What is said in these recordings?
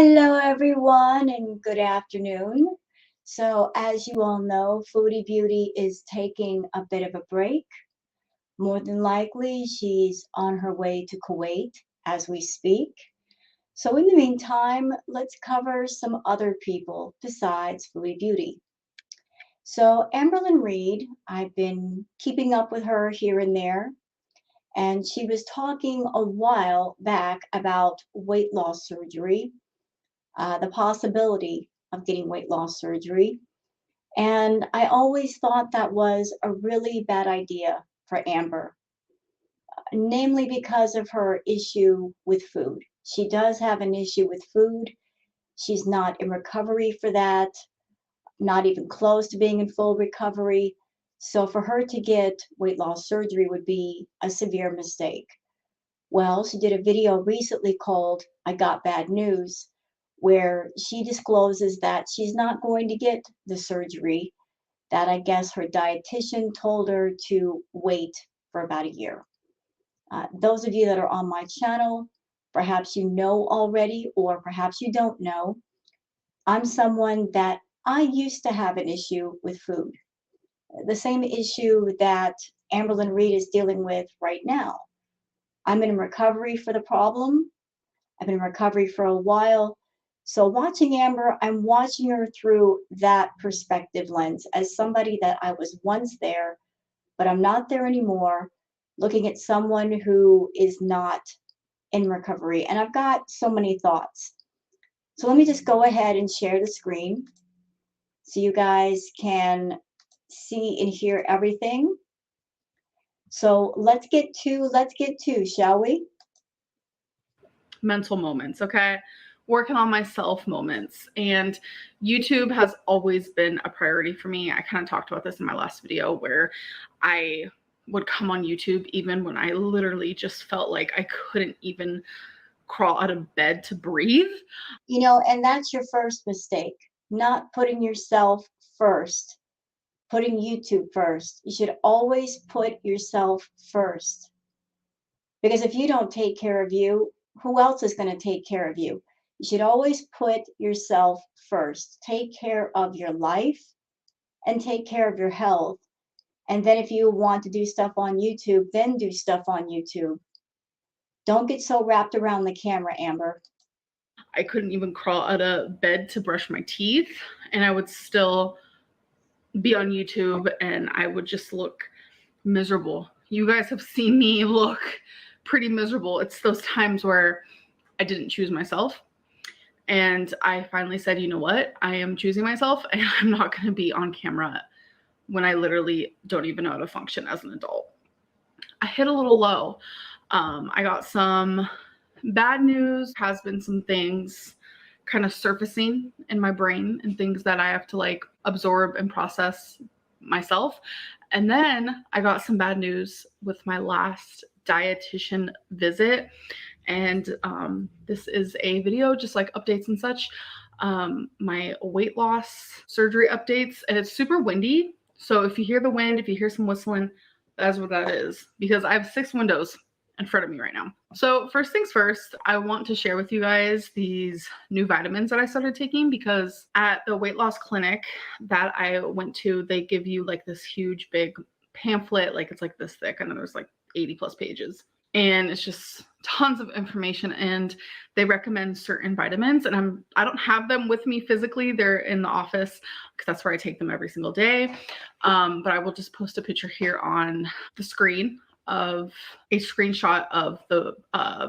Hello, everyone, and good afternoon. So, as you all know, Foodie Beauty is taking a bit of a break. More than likely, she's on her way to Kuwait as we speak. So, in the meantime, let's cover some other people besides Foodie Beauty. So, Amberlynn Reid, I've been keeping up with her here and there, and she was talking a while back about weight loss surgery, the possibility of getting weight loss surgery. And I always thought that was a really bad idea for Amber, namely because of her issue with food. She does have an issue with food. She's not in recovery for that, not even close to being in full recovery. So for her to get weight loss surgery would be a severe mistake. Well, she did a video recently called I Got Bad News, where she discloses that she's not going to get the surgery, that I guess her dietitian told her to wait for about a year. Those of you that are on my channel, perhaps you know already, or perhaps you don't know, I'm someone that I used to have an issue with food, the same issue that Amberlynn Reid is dealing with right now. I'm in recovery for the problem. I've been in recovery for a while. So watching Amber, I'm watching her through that perspective lens as somebody that I was once there, but I'm not there anymore, looking at someone who is not in recovery. And I've got so many thoughts. So let me just go ahead and share the screen so you guys can see and hear everything. So let's get to, shall we? Mental moments, okay? Working on myself moments. And YouTube has always been a priority for me. I kind of talked about this in my last video where I would come on YouTube even when I literally just felt like I couldn't even crawl out of bed to breathe. And that's your first mistake, not putting yourself first, putting YouTube first. You should always put yourself first. Because if you don't take care of you, who else is going to take care of you? You should always put yourself first. Take care of your life and take care of your health. And then if you want to do stuff on YouTube, then do stuff on YouTube. Don't get so wrapped around the camera, Amber. I couldn't even crawl out of bed to brush my teeth, and I would still be on YouTube and I would just look miserable. You guys have seen me look pretty miserable. It's those times where I didn't choose myself. And I finally said, you know what? I am choosing myself and I'm not going to be on camera when I literally don't even know how to function as an adult. I hit a little low. I got some bad news, has been some things kind of surfacing in my brain and things that I have to like absorb and process myself. And then I got some bad news with my last dietitian visit. And this is a video, just like updates and such. My weight loss surgery updates, and it's super windy. So if you hear the wind, if you hear some whistling, that's what that is, because I have 6 windows in front of me right now. So first things first, I want to share with you guys these new vitamins that I started taking, because at the weight loss clinic that I went to, they give you like this huge big pamphlet, like it's like this thick, and then there's like 80 plus pages. And it's just tons of information, and they recommend certain vitamins, and I don't have them with me physically. They're in the office because that's where I take them every single day. But I will just post a picture here on the screen of a screenshot of the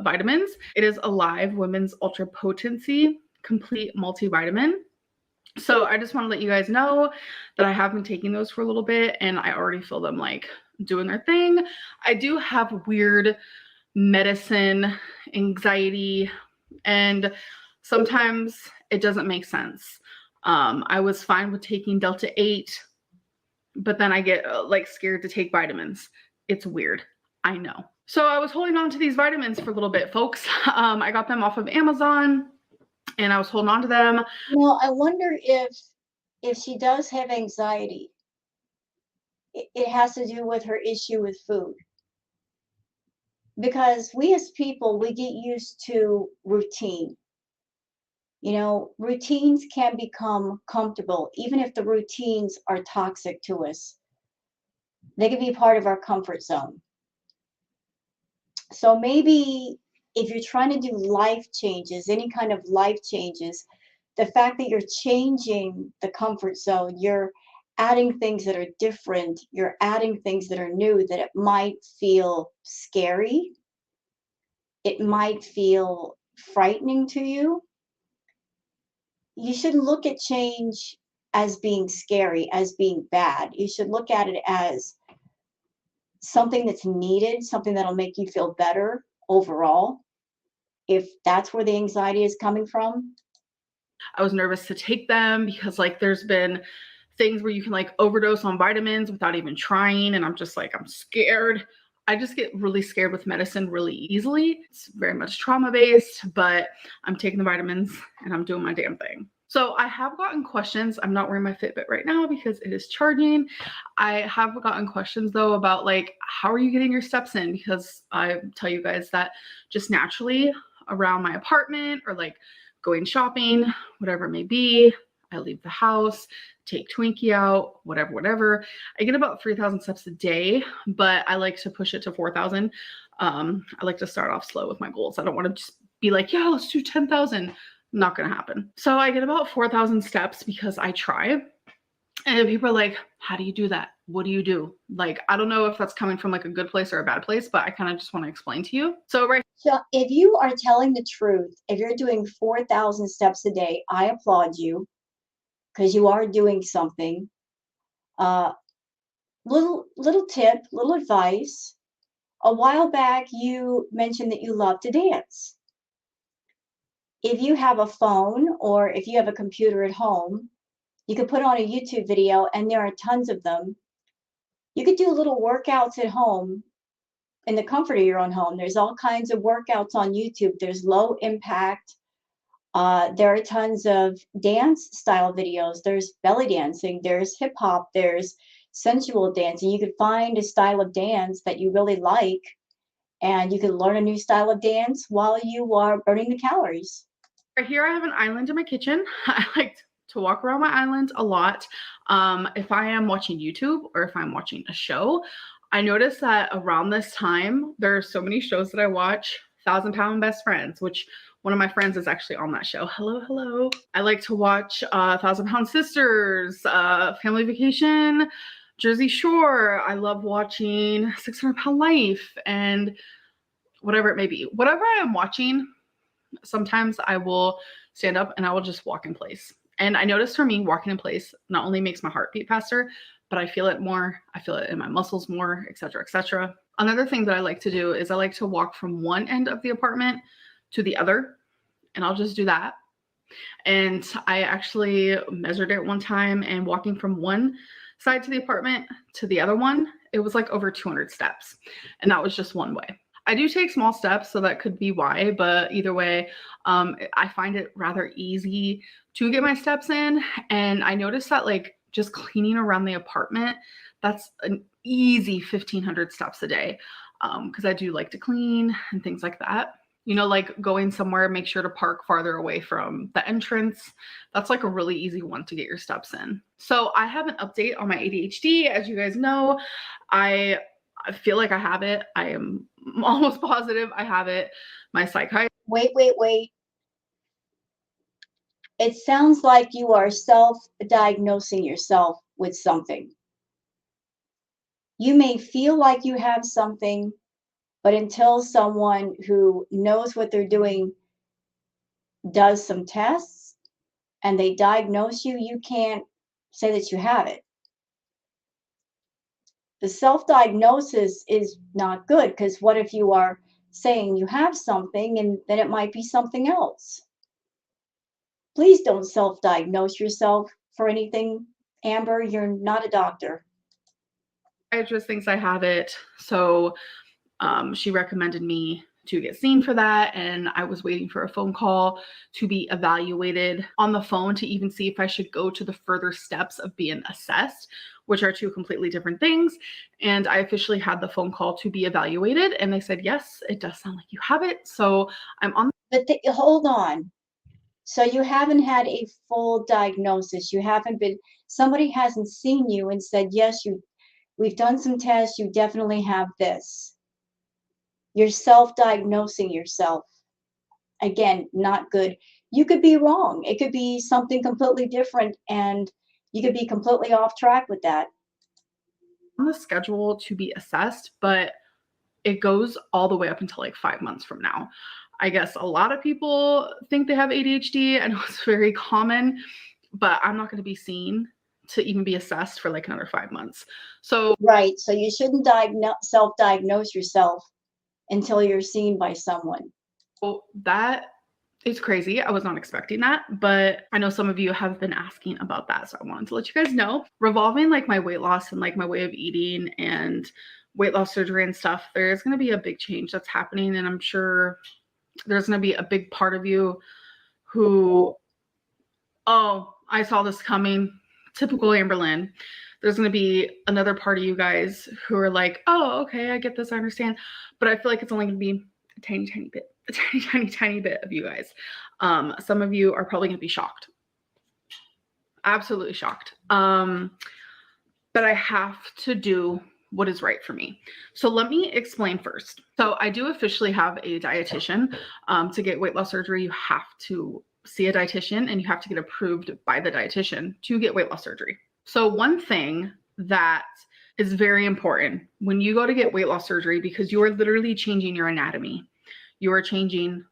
vitamins. It is Alive Women's Ultra Potency Complete Multivitamin. So I just want to let you guys know that I have been taking those for a little bit, and I already feel them like doing their thing. I do have weird medicine anxiety, and sometimes it doesn't make sense. I was fine with taking Delta 8, but then I get like scared to take vitamins. It's weird. I know. So I was holding on to these vitamins for a little bit, folks. I got them off of Amazon, and I was holding on to them. Well, I wonder if she does have anxiety, it has to do with her issue with food. Because we as people, we get used to routine. You know, routines can become comfortable, even if the routines are toxic to us. They can be part of our comfort zone. So maybe if you're trying to do life changes, any kind of life changes, the fact that you're changing the comfort zone, you're adding things that are different, you're adding things that are new, that it might feel scary, it might feel frightening to you. You shouldn't look at change as being scary, as being bad. You should look at it as something that's needed, something that'll make you feel better overall, if that's where the anxiety is coming from. I was nervous to take them because like there's been things where you can like overdose on vitamins without even trying, and I'm just like, I'm scared. I just get really scared with medicine really easily. It's very much trauma based, but I'm taking the vitamins and I'm doing my damn thing. So I have gotten questions. I'm not wearing my Fitbit right now because it is charging. I have gotten questions though about like, how are you getting your steps in? Because I tell you guys that just naturally around my apartment or like going shopping, whatever it may be, I leave the house, take Twinkie out, whatever. I get about 3,000 steps a day, but I like to push it to 4,000. I like to start off slow with my goals. I don't want to just be like, yeah, let's do 10,000. Not going to happen. So I get about 4,000 steps because I try. And people are like, how do you do that? What do you do? Like, I don't know if that's coming from like a good place or a bad place, but I kind of just want to explain to you. So if you are telling the truth, if you're doing 4,000 steps a day, I applaud you because you are doing something. Little tip, little advice. A while back, you mentioned that you love to dance. If you have a phone or if you have a computer at home, you could put on a YouTube video, and there are tons of them. You could do little workouts at home in the comfort of your own home. There's all kinds of workouts on YouTube. There's low impact. There are tons of dance style videos. There's belly dancing, there's hip hop, there's sensual dancing. You could find a style of dance that you really like, and you can learn a new style of dance while you are burning the calories. Right here, I have an island in my kitchen. I like to walk around my island a lot. If I am watching YouTube or if I'm watching a show, I notice that around this time, there are so many shows that I watch. 1,000-Pound Best Friends, which one of my friends is actually on that show. Hello. I like to watch 1,000-Pound Sisters, Family Vacation, Jersey Shore. I love watching 600-Pound Life and whatever it may be. Whatever I am watching, sometimes I will stand up and I will just walk in place. And I noticed for me, walking in place not only makes my heart beat faster, but I feel it more. I feel it in my muscles more, etc., etc. Another thing that I like to do is I like to walk from one end of the apartment to the other, and I'll just do that. And I actually measured it one time, and walking from one side to the apartment to the other one, it was like over 200 steps. And that was just one way. I do take small steps, so that could be why, but either way, I find it rather easy to get my steps in. And I noticed that like just cleaning around the apartment, that's an easy 1,500 steps a day, because I do like to clean and things like that. You know, like going somewhere, make sure to park farther away from the entrance. That's like a really easy one to get your steps in. So I have an update on my ADHD. As you guys know, I feel like I have it. I am almost positive I have it. My psychiatrist. Wait. It sounds like you are self-diagnosing yourself with something. You may feel like you have something, but until someone who knows what they're doing does some tests and they diagnose you, you can't say that you have it. The self-diagnosis is not good, because what if you are saying you have something and then it might be something else? Please don't self-diagnose yourself for anything, Amber. You're not a doctor. Psychiatrist thinks I have it, so she recommended me to get seen for that, and I was waiting for a phone call to be evaluated on the phone to even see if I should go to the further steps of being assessed, which are two completely different things. And I officially had the phone call to be evaluated, and they said, yes, it does sound like you have it. So I'm on. But hold on. So you haven't had a full diagnosis. Somebody hasn't seen you and said, yes, we've done some tests, you definitely have this. You're self-diagnosing yourself. Again, not good. You could be wrong. It could be something completely different, and you could be completely off track with that. On the schedule to be assessed, but it goes all the way up until like 5 months from now. I guess a lot of people think they have ADHD. I know it's very common, but I'm not going to be seen to even be assessed for like another 5 months. So Right. So you shouldn't self-diagnose yourself until you're seen by someone. that is crazy. I was not expecting that, but I know some of you have been asking about that. So I wanted to let you guys know. Revolving like my weight loss and like my way of eating and weight loss surgery and stuff, there's going to be a big change that's happening. And I'm sure there's going to be a big part of you who, oh, I saw this coming. Typical Amberlynn. There's going to be another part of you guys who are like, oh, okay, I get this, I understand. But I feel like it's only going to be a tiny, tiny bit, a tiny, tiny, tiny bit of you guys. Some of you are probably going to be shocked. Absolutely shocked. But I have to do what is right for me. So let me explain first. So I do officially have a dietitian. To get weight loss surgery, you have to see a dietitian and you have to get approved by the dietitian to get weight loss surgery. So one thing that is very important when you go to get weight loss surgery, because you are literally changing your anatomy, you are changing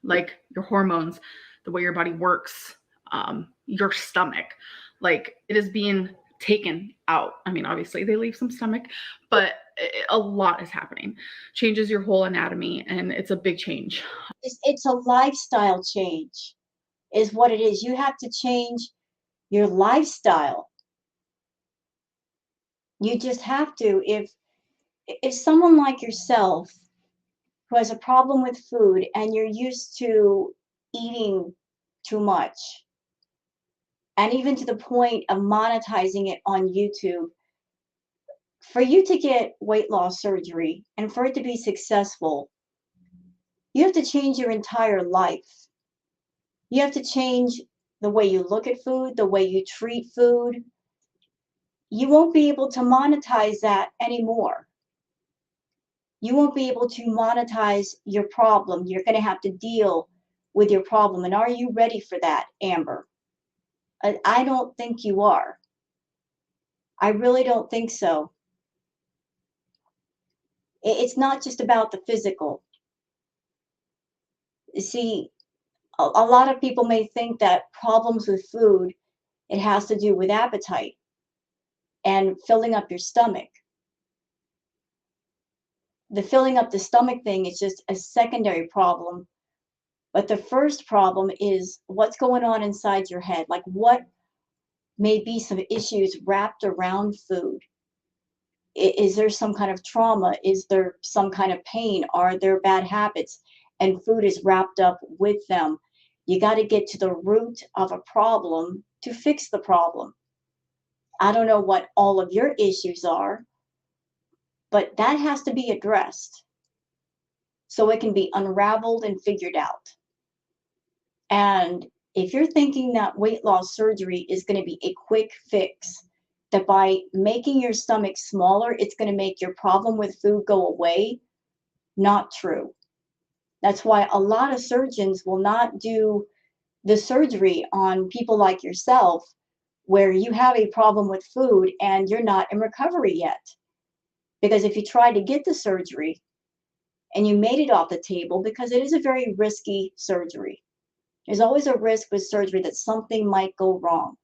like your hormones, the way your body works, your stomach, like it is being taken out. I mean, obviously they leave some stomach, but a lot is happening. Changes your whole anatomy, and it's a big change. It's a lifestyle change is what it is. You have to change your lifestyle. You just have to. If someone like yourself who has a problem with food and you're used to eating too much, and even to the point of monetizing it on YouTube, for you to get weight loss surgery and for it to be successful, you have to change your entire life. You have to change the way you look at food, the way you treat food. You won't be able to monetize that anymore. You won't be able to monetize your problem. You're going to have to deal with your problem. And are you ready for that, Amber? I don't think you are. I really don't think so. It's not just about the physical. See, a lot of people may think that problems with food, it has to do with appetite and filling up your stomach. The filling up the stomach thing is just a secondary problem. But the first problem is what's going on inside your head. Like what may be some issues wrapped around food? Is there some kind of trauma? Is there some kind of pain? Are there bad habits? And food is wrapped up with them. You got to get to the root of a problem to fix the problem. I don't know what all of your issues are, but that has to be addressed so it can be unraveled and figured out. And if you're thinking that weight loss surgery is going to be a quick fix, that by making your stomach smaller, it's going to make your problem with food go away, not true. That's why a lot of surgeons will not do the surgery on people like yourself, where you have a problem with food and you're not in recovery yet. Because if you try to get the surgery and you made it off the table, because it is a very risky surgery, there's always a risk with surgery that something might go wrong.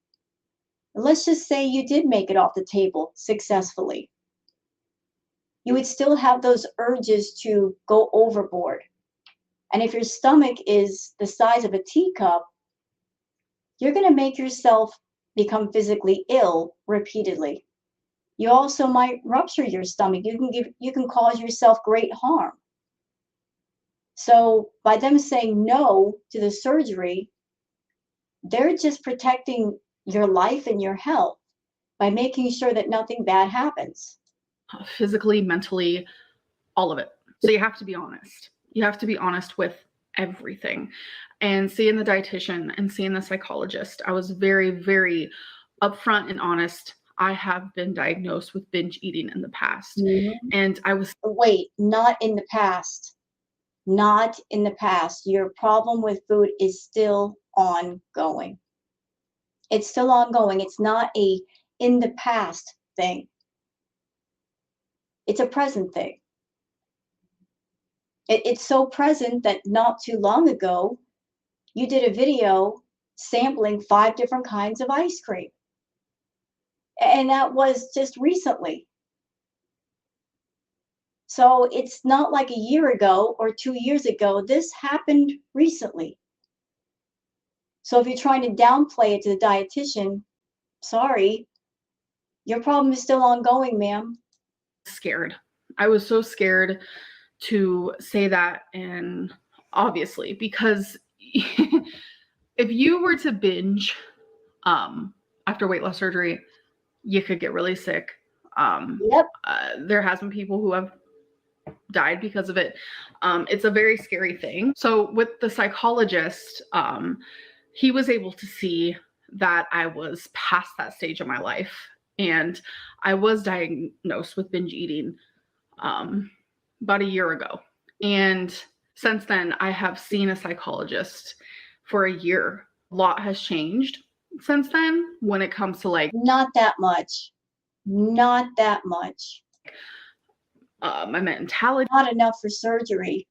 Let's just say you did make it off the table successfully. You would still have those urges to go overboard. And if your stomach is the size of a teacup, you're going to make yourself become physically ill repeatedly. You also might rupture your stomach. You can cause yourself great harm. So by them saying no to the surgery, they're just protecting your life and your health by making sure that nothing bad happens. Physically, mentally, all of it. So you have to be honest. You have to be honest with everything. And seeing the dietitian and seeing the psychologist, I was very, very upfront and honest. I have been diagnosed with binge eating in the past. Mhm. And I was Wait, not in the past. Not in the past. Your problem with food is still ongoing. It's still ongoing. It's not a in the past thing. It's a present thing. It's so present that not too long ago, you did a video sampling 5 different kinds of ice cream. And that was just recently. So it's not like a year ago or 2 years ago. This happened recently. So if you're trying to downplay it to the dietitian, sorry, your problem is still ongoing, ma'am. scared. I was so scared to say that, and obviously, because if you were to binge after weight loss surgery, you could get really sick. Yep. There has been people who have died because of it. It's a very scary thing. So with the psychologist, he was able to see that I was past that stage of my life, and I was diagnosed with binge eating about a year ago. And since then, I have seen a psychologist for a year. A lot has changed since then when it comes to like Not that much. Not that much. my mentality. Not enough for surgery.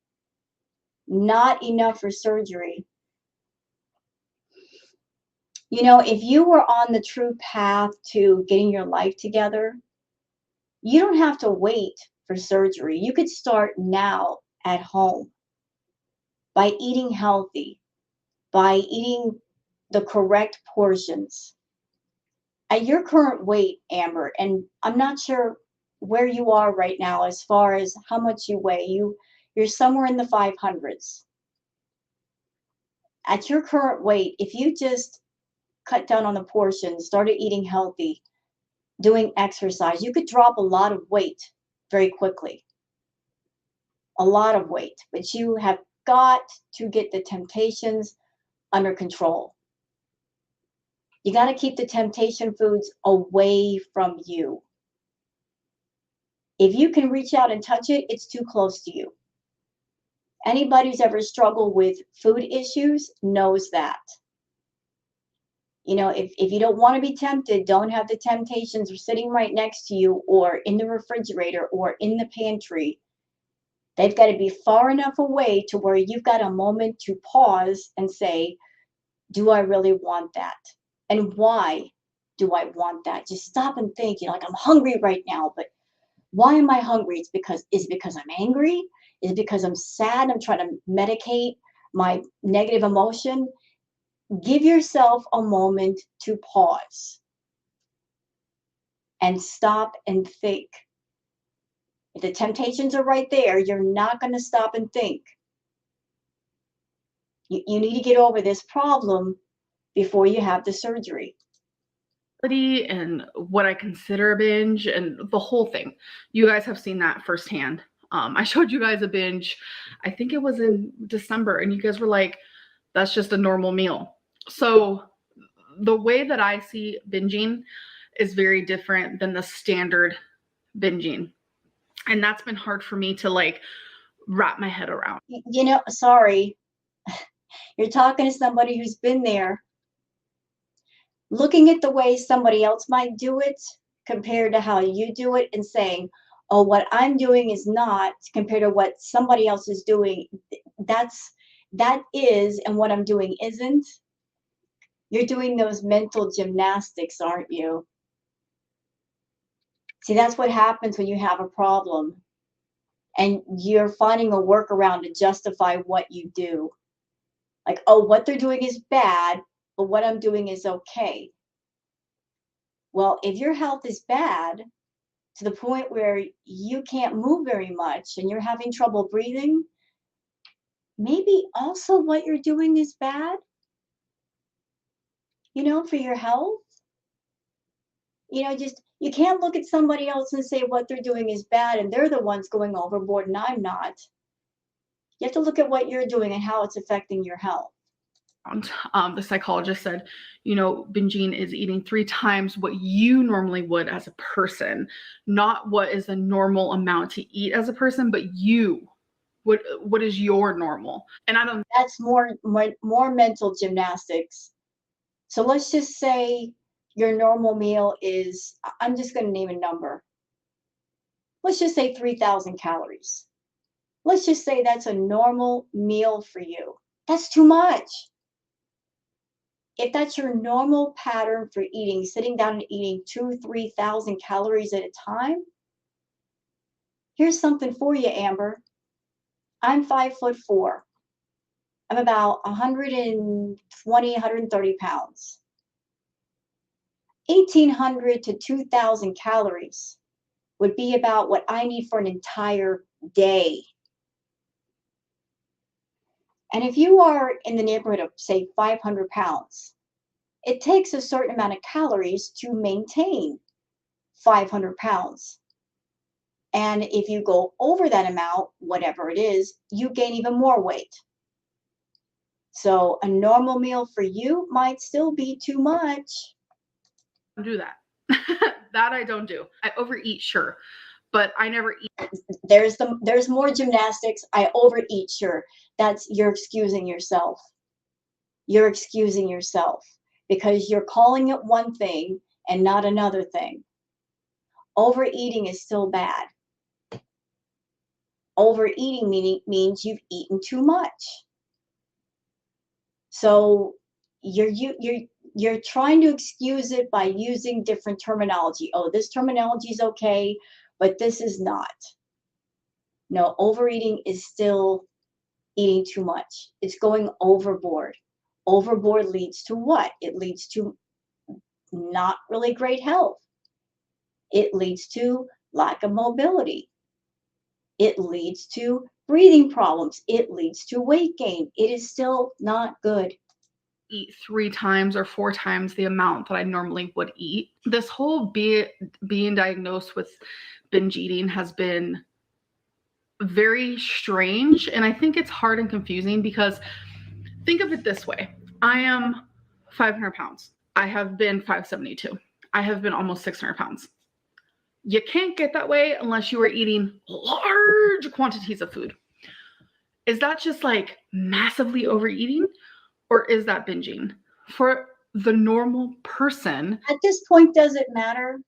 Not enough for surgery. You know, if you were on the true path to getting your life together, you don't have to wait for surgery. You could start now at home by eating healthy, by eating the correct portions. At your current weight, Amber, and I'm not sure where you are right now as far as how much you weigh. You're somewhere in the 500s. At your current weight, if you just cut down on the portions, started eating healthy, doing exercise, you could drop a lot of weight very quickly. A lot of weight, but you have got to get the temptations under control. You got to keep the temptation foods away from you. If you can reach out and touch it, it's too close to you. Anybody who's ever struggled with food issues knows that. You know, if you don't want to be tempted, don't have the temptations sitting right next to you or in the refrigerator or in the pantry. They've got to be far enough away to where you've got a moment to pause and say, do I really want that? And why do I want that? Just stop and think, you know, like I'm hungry right now, but why am I hungry? Is it because I'm angry? Is it because I'm sad? I'm trying to medicate my negative emotion. Give yourself a moment to pause and stop and think. If the temptations are right there, you're not going to stop and think. You need to get over this problem before you have the surgery. And what I consider a binge and the whole thing. You guys have seen that firsthand. I showed you guys a binge, I think it was in December, and you guys were like, that's just a normal meal. So the way that I see binging is very different than the standard binging. And that's been hard for me to like wrap my head around. You know, sorry, you're talking to somebody who's been there. Looking at the way somebody else might do it compared to how you do it and saying, oh, what I'm doing is not compared to what somebody else is doing. That is, and what I'm doing isn't. You're doing those mental gymnastics, aren't you? See, that's what happens when you have a problem and you're finding a workaround to justify what you do. Like, oh, what they're doing is bad, but what I'm doing is okay. Well, if your health is bad to the point where you can't move very much and you're having trouble breathing, maybe also what you're doing is bad, you know, for your health. You know, just you can't look at somebody else and say what they're doing is bad and they're the ones going overboard and I'm not. You have to look at what you're doing and how it's affecting your health. The psychologist said, binging is eating 3 times what you normally would as a person, not what is a normal amount to eat as a person, but what is your normal? And that's more mental gymnastics. So let's just say your normal meal is, I'm just going to name a number. Let's just say 3,000 calories. Let's just say that's a normal meal for you. That's too much. If that's your normal pattern for eating, sitting down and eating 2,000-3,000 calories at a time, here's something for you, Amber. I'm 5'4". I'm about 120, 130 pounds. 1,800 to 2,000 calories would be about what I need for an entire day. And if you are in the neighborhood of, say, 500 pounds, it takes a certain amount of calories to maintain 500 pounds. And if you go over that amount, whatever it is, you gain even more weight. So a normal meal for you might still be too much. Do that. That I don't do. I overeat, sure, but I never eat. There's more gymnastics. I overeat, sure. You're excusing yourself. You're excusing yourself because you're calling it one thing and not another thing. Overeating is still bad. Overeating means you've eaten too much. So you're trying to excuse it by using different terminology. Oh, this terminology is okay, but this is not. No, overeating is still eating too much. It's going overboard. Overboard leads to what? It leads to not really great health. It leads to lack of mobility. It leads to breathing problems. It leads to weight gain. It is still not good. Eat 3 times or 4 times the amount that I normally would eat. This whole being diagnosed with binge eating has been very strange, and I think it's hard and confusing because think of it this way. I am 500 pounds. I have been 572. I have been almost 600 pounds. You can't get that way unless you are eating large quantities of food. Is that just like massively overeating, or is that binging? For the normal person, at this point, does it matter?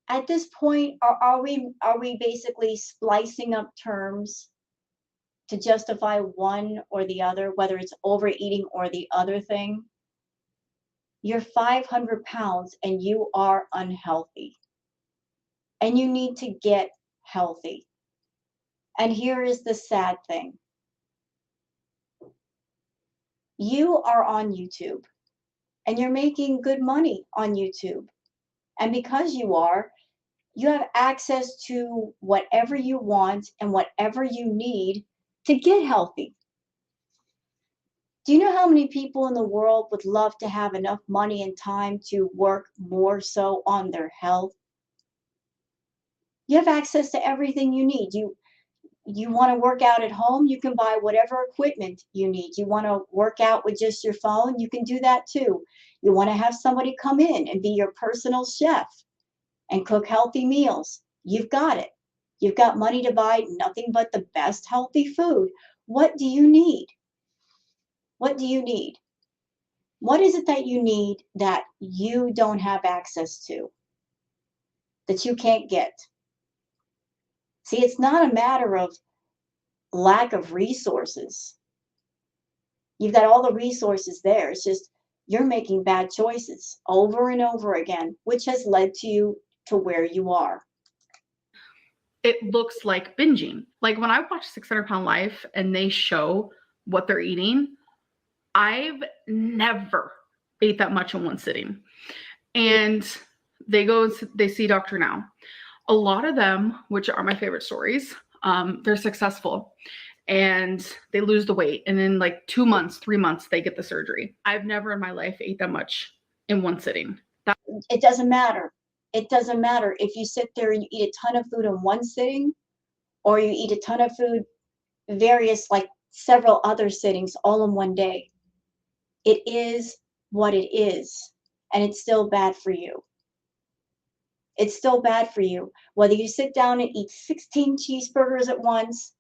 At this point, are we basically splicing up terms to justify one or the other, whether it's overeating or the other thing? You're 500 pounds and you are unhealthy. And you need to get healthy. And here is the sad thing. You are on YouTube and you're making good money on YouTube. And because you have access to whatever you want and whatever you need to get healthy. Do you know how many people in the world would love to have enough money and time to work more so on their health? You have access to everything you need. You want to work out at home, you can buy whatever equipment you need. You want to work out with just your phone, you can do that too. You want to have somebody come in and be your personal chef and cook healthy meals. You've got it. You've got money to buy nothing but the best healthy food. What do you need? What do you need? What is it that you need that you don't have access to, that you can't get? See, it's not a matter of lack of resources. You've got all the resources there. It's just you're making bad choices over and over again, which has led to you to where you are. It looks like binging. Like when I watch 600 Pound Life and they show what they're eating, I've never ate that much in one sitting. And they see Dr. Now. A lot of them, which are my favorite stories, they're successful and they lose the weight. And in like 2 months, 3 months, they get the surgery. I've never in my life ate that much in one sitting. It doesn't matter. It doesn't matter if you sit there and you eat a ton of food in one sitting or you eat a ton of food, like several other sittings all in one day. It is what it is, and it's still bad for you. It's still bad for you. Whether you sit down and eat 16 cheeseburgers at once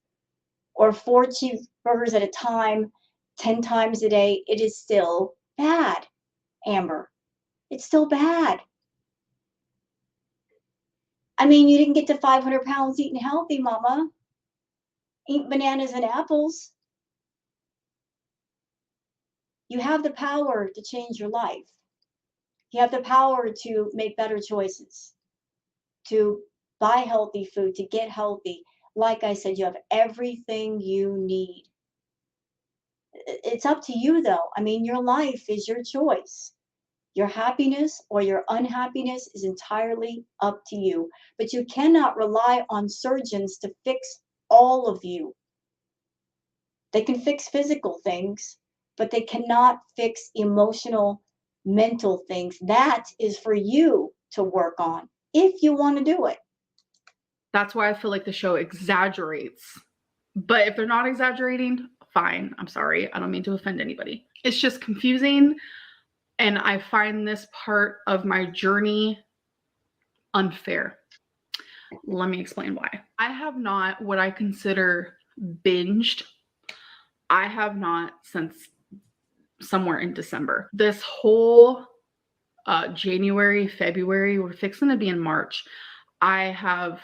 or 4 cheeseburgers at a time, 10 times a day, it is still bad, Amber. It's still bad. I mean, you didn't get to 500 pounds eating healthy, mama. Eat bananas and apples. You have the power to change your life. You have the power to make better choices, to buy healthy food, to get healthy. Like I said, you have everything you need. It's up to you, though. I mean, your life is your choice. Your happiness or your unhappiness is entirely up to you. But you cannot rely on surgeons to fix all of you. They can fix physical things, but they cannot fix emotional, mental things. That is for you to work on if you want to do it. That's why I feel like the show exaggerates. But if they're not exaggerating, fine. I'm sorry. I don't mean to offend anybody. It's just confusing. And I find this part of my journey unfair. Let me explain why. I have not what I consider binged. I have not since somewhere in December. This whole January, February, we're fixing to be in March. I have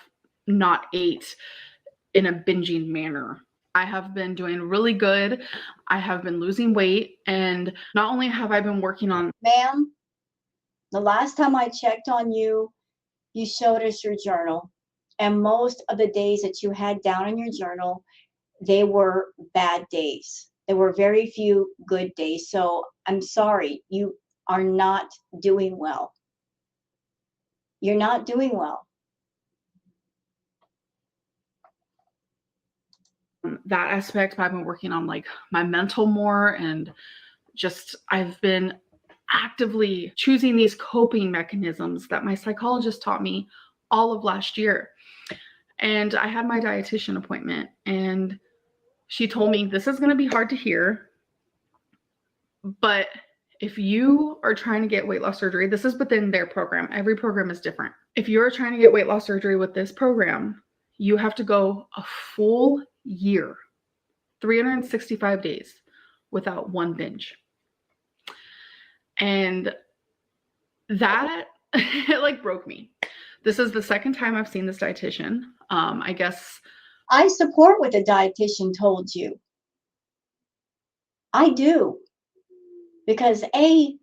not ate in a binging manner. I have been doing really good. I have been losing weight. And not only have I been working on... Ma'am, the last time I checked on you, you showed us your journal. And most of the days that you had down in your journal, they were bad days. There were very few good days. So I'm sorry, you are not doing well. You're not doing well. That aspect, I've been working on like my mental more, and just I've been actively choosing these coping mechanisms that my psychologist taught me all of last year. And I had my dietitian appointment, and she told me, this is going to be hard to hear, but if you are trying to get weight loss surgery, this is within their program. Every program is different. If you're trying to get weight loss surgery with this program, you have to go a full year, 365 days without one binge. And that it like broke me. This is the second time I've seen this dietitian. I guess I support what the dietitian told you. I do. Because A,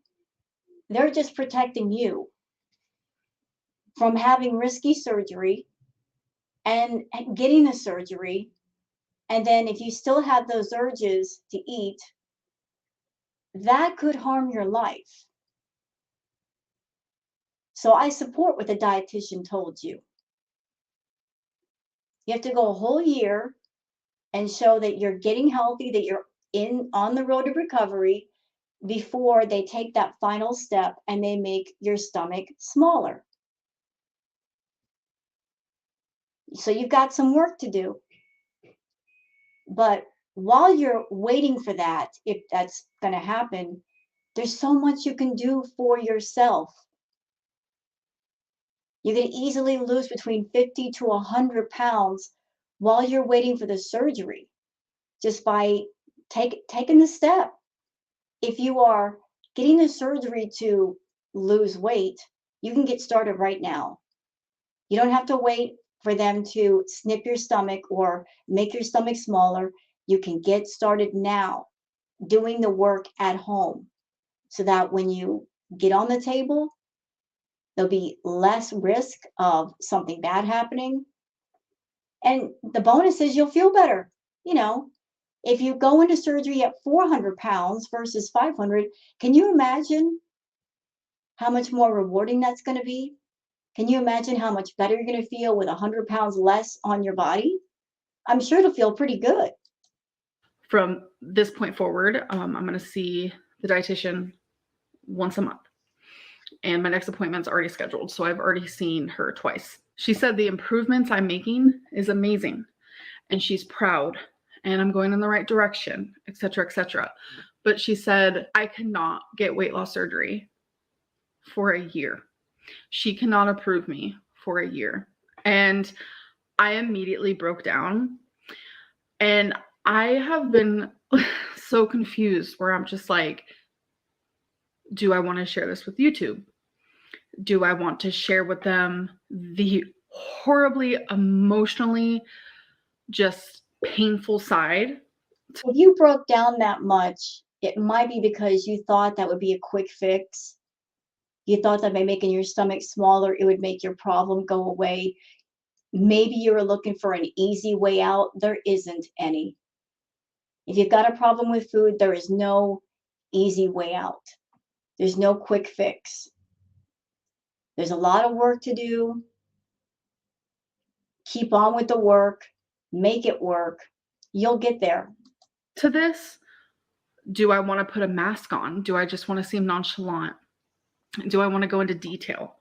they're just protecting you from having risky surgery and getting the surgery. And then if you still have those urges to eat, that could harm your life. So I support what the dietitian told you. You have to go a whole year and show that you're getting healthy, that you're on the road to recovery before they take that final step and they make your stomach smaller. So you've got some work to do. But while you're waiting for that, if that's going to happen, there's so much you can do for yourself. You can easily lose between 50 to 100 pounds while you're waiting for the surgery, just by taking the step. If you are getting the surgery to lose weight, you can get started right now. You don't have to wait for them to snip your stomach or make your stomach smaller. You can get started now doing the work at home so that when you get on the table, there'll be less risk of something bad happening. And the bonus is you'll feel better. You know, if you go into surgery at 400 pounds versus 500, can you imagine how much more rewarding that's going to be? Can you imagine how much better you're going to feel with 100 pounds less on your body? I'm sure it'll feel pretty good. From this point forward, I'm going to see the dietitian once a month. And my next appointment's already scheduled, so I've already seen her twice. She said the improvements I'm making is amazing, and she's proud, and I'm going in the right direction, etc., etc. but she said, I cannot get weight loss surgery for a year. She cannot approve me for a year. And I immediately broke down. And I have been so confused where I'm just like, do I want to share this with YouTube? Do I want to share with them the horribly emotionally just painful side? If you broke down that much, it might be because you thought that would be a quick fix. You thought that by making your stomach smaller, it would make your problem go away. Maybe you were looking for an easy way out. There isn't any. If you've got a problem with food, there is no easy way out. There's no quick fix. There's a lot of work to do. Keep on with the work. Make it work. You'll get there. To this, do I want to put a mask on? Do I just want to seem nonchalant? Do I want to go into detail?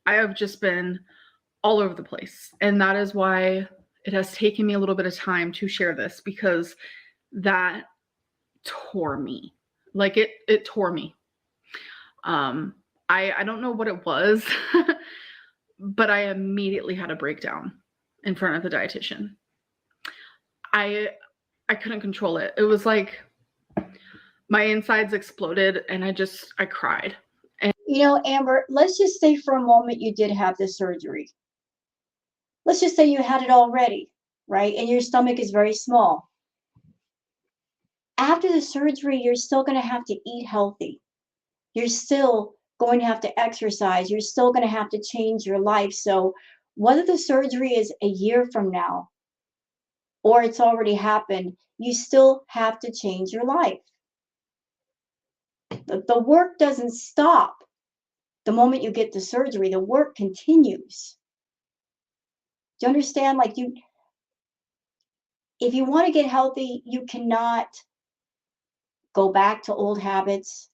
I have just been all over the place. And that is why it has taken me a little bit of time to share this, because that tore me. Like it tore me. I don't know what it was, but I immediately had a breakdown in front of the dietitian. I couldn't control it. It was like my insides exploded and I cried. And Amber, let's just say for a moment you did have this surgery. Let's just say you had it already, right? And your stomach is very small. After the surgery, you're still going to have to eat healthy. You're still going to have to exercise. You're still going to have to change your life. So whether the surgery is a year from now or it's already happened, you still have to change your life. The work doesn't stop the moment you get the surgery. The work continues. Do you understand? If you want to get healthy, you cannot go back to old habits.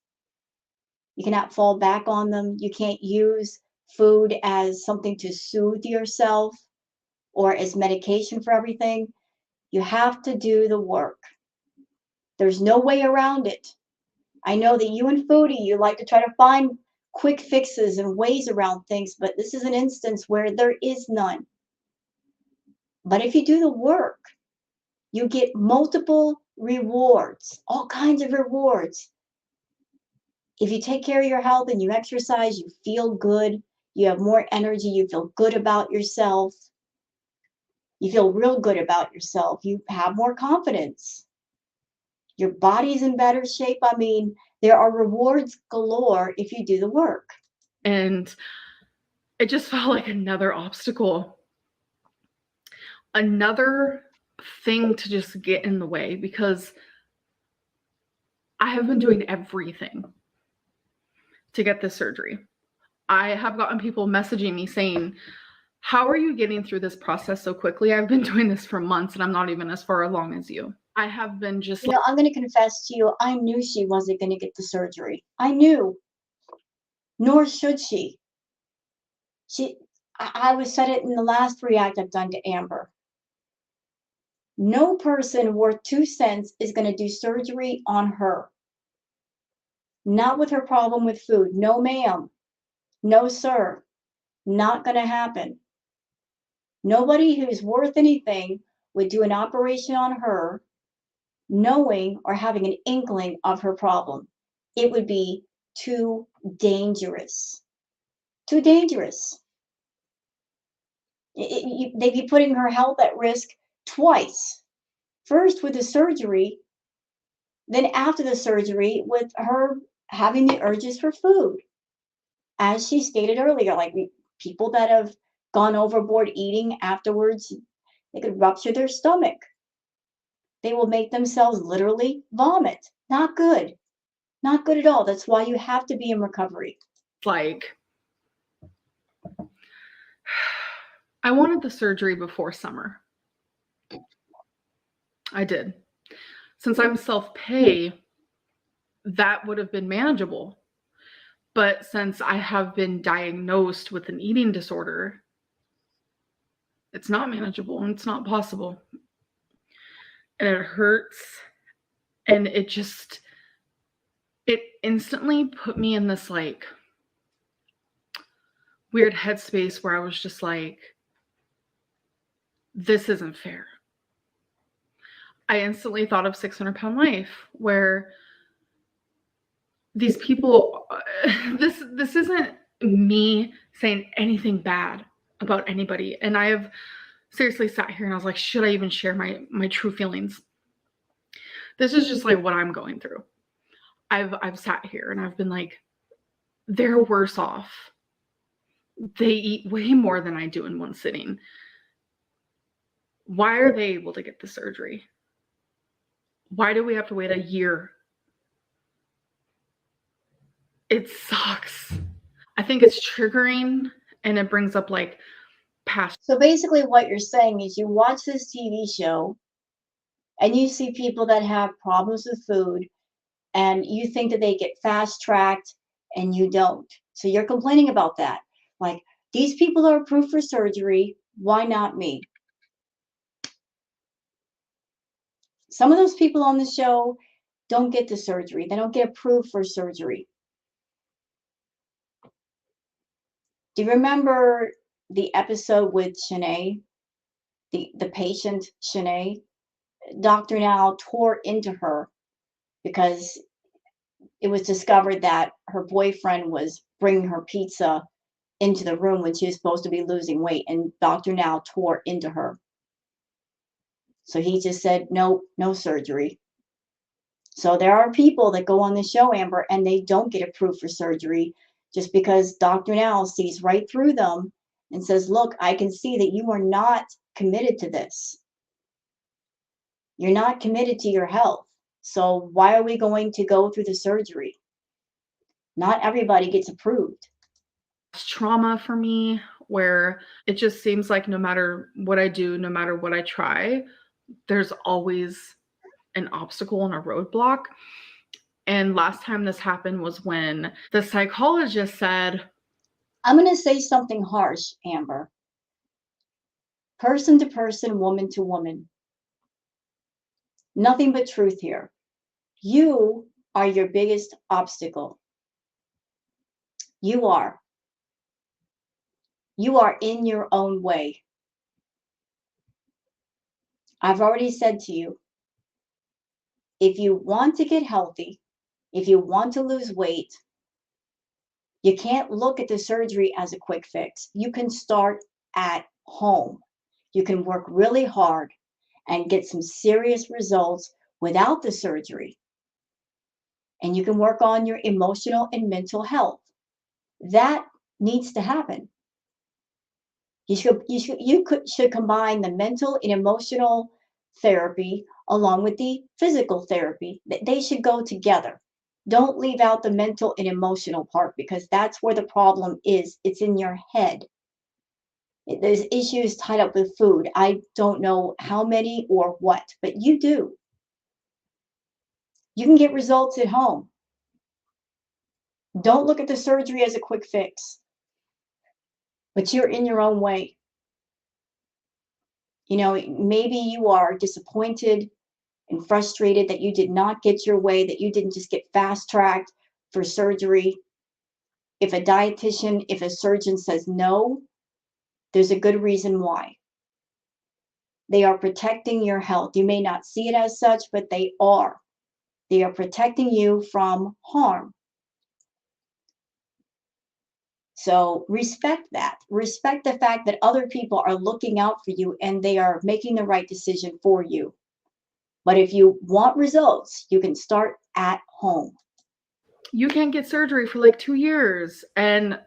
You cannot fall back on them. You can't use food as something to soothe yourself or as medication for everything. You have to do the work. There's no way around it. I know that you and Foodie, you like to try to find quick fixes and ways around things, but this is an instance where there is none. But if you do the work, you get multiple rewards, all kinds of rewards. If you take care of your health and you exercise, you feel good, you have more energy, you feel good about yourself, you feel real good about yourself, you have more confidence. Your body's in better shape. I mean, there are rewards galore if you do the work. And it just felt like another obstacle, another thing to just get in the way, because I have been doing everything to get this surgery. I have gotten people messaging me saying, how are you getting through this process so quickly? I've been doing this for months and I'm not even as far along as you. I have been just I'm going to confess to you, I knew she wasn't going to get the surgery. I knew. Nor should she. I was said it in the last react I've done to Amber. No person worth 2 cents is going to do surgery on her. Not with her problem with food. No, ma'am. No, sir. Not going to happen. Nobody who's worth anything would do an operation on her knowing or having an inkling of her problem. It would be too dangerous. Too dangerous. They'd be putting her health at risk twice. First with the surgery, then after the surgery with her having the urges for food. As she stated earlier, people that have gone overboard eating afterwards, they could rupture their stomach. They will make themselves literally vomit. Not good. Not good at all. That's why you have to be in recovery. I wanted the surgery before summer. I did. Since I'm self-pay, that would have been manageable. But since I have been diagnosed with an eating disorder, it's not manageable and it's not possible. And it hurts. And it just, it instantly put me in this like weird headspace where I was just like, this isn't fair. I instantly thought of 600-Pound Life, where these people, this isn't me saying anything bad about anybody. And I have seriously sat here and I was like, should I even share my true feelings? This is just like what I'm going through. I've sat here and I've been like, they're worse off. They eat way more than I do in one sitting. Why are they able to get the surgery? Why do we have to wait a year? It sucks. I think it's triggering, and it brings up like past. So basically what you're saying is you watch this TV show and you see people that have problems with food and you think that they get fast tracked and you don't. So you're complaining about that. Like, these people are approved for surgery. Why not me? Some of those people on the show don't get the surgery. They don't get approved for surgery. Do you remember the episode with Shanae, the patient Shanae? Dr. Now tore into her because it was discovered that her boyfriend was bringing her pizza into the room when she was supposed to be losing weight, and Dr. Now tore into her. So he just said, no, no surgery. So there are people that go on the show, Amber, and they don't get approved for surgery just because Dr. Now sees right through them and says, look, I can see that you are not committed to this. You're not committed to your health. So why are we going to go through the surgery? Not everybody gets approved. Trauma for me, where it just seems like no matter what I do, no matter what I try, there's always an obstacle and a roadblock. And last time this happened was when the psychologist said, I'm going to say something harsh, Amber. Person to person, woman to woman. Nothing but truth here. You are your biggest obstacle. You are. You are in your own way. I've already said to you, if you want to get healthy, if you want to lose weight, you can't look at the surgery as a quick fix. You can start at home. You can work really hard and get some serious results without the surgery. And you can work on your emotional and mental health. That needs to happen. You should combine the mental and emotional therapy along with the physical therapy. They should go together. Don't leave out the mental and emotional part because that's where the problem is. It's in your head. There's issues tied up with food. I don't know how many or what, but you do. You can get results at home. Don't look at the surgery as a quick fix, but you're in your own way. You know, maybe you are disappointed and frustrated that you did not get your way, that you didn't just get fast tracked for surgery. If a dietitian, if a surgeon says no, there's a good reason why. They are protecting your health. You may not see it as such, but they are. They are protecting you from harm. So respect that. Respect the fact that other people are looking out for you and they are making the right decision for you. But if you want results, you can start at home. you can't get surgery for like 2 years. And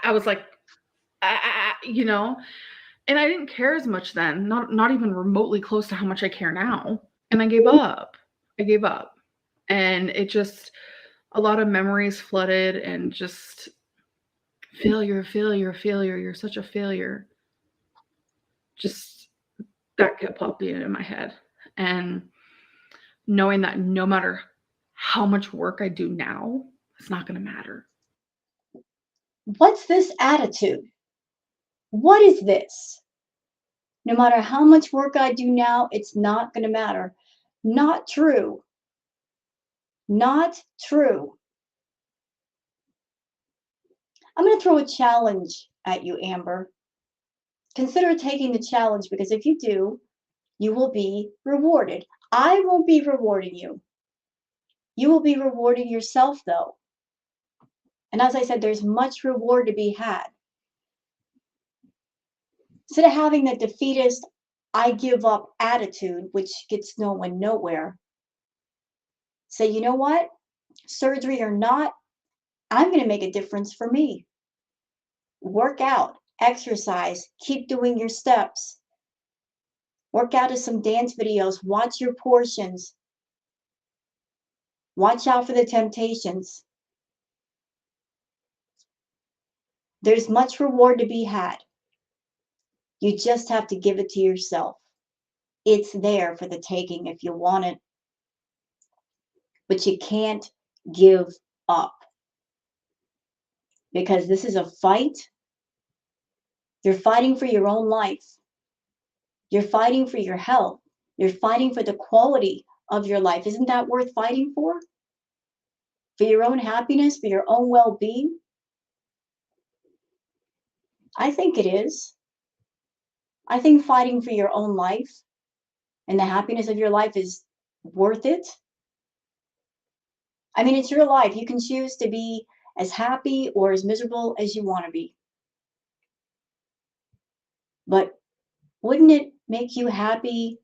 I was like, you know, and I didn't care as much then, not even remotely close to how much I care now. And I gave up. And it just, a lot of memories flooded and just failure. You're such a failure. Just that kept popping in my head. And knowing that no matter how much work I do now, it's not going to matter. What's this attitude? What is this? No matter how much work I do now, it's not going to matter. Not true. Not true. I'm going to throw a challenge at you, Amber. Consider taking the challenge, because if you do, you will be rewarded. I won't be rewarding you. You will be rewarding yourself, though. And as I said, there's much reward to be had. Instead of having the defeatist, I give up attitude, which gets no one nowhere, say, you know what? Surgery or not, I'm going to make a difference for me. Work out, exercise, keep doing your steps. Work out of some dance videos, watch your portions. Watch out for the temptations. There's much reward to be had. You just have to give it to yourself. It's there for the taking if you want it. But you can't give up. Because this is a fight. You're fighting for your own life. You're fighting for your health. You're fighting for the quality of your life. Isn't that worth fighting for? For your own happiness, for your own well-being? I think it is. I think fighting for your own life and the happiness of your life is worth it. I mean, it's your life. You can choose to be as happy or as miserable as you want to be. But wouldn't it make you happy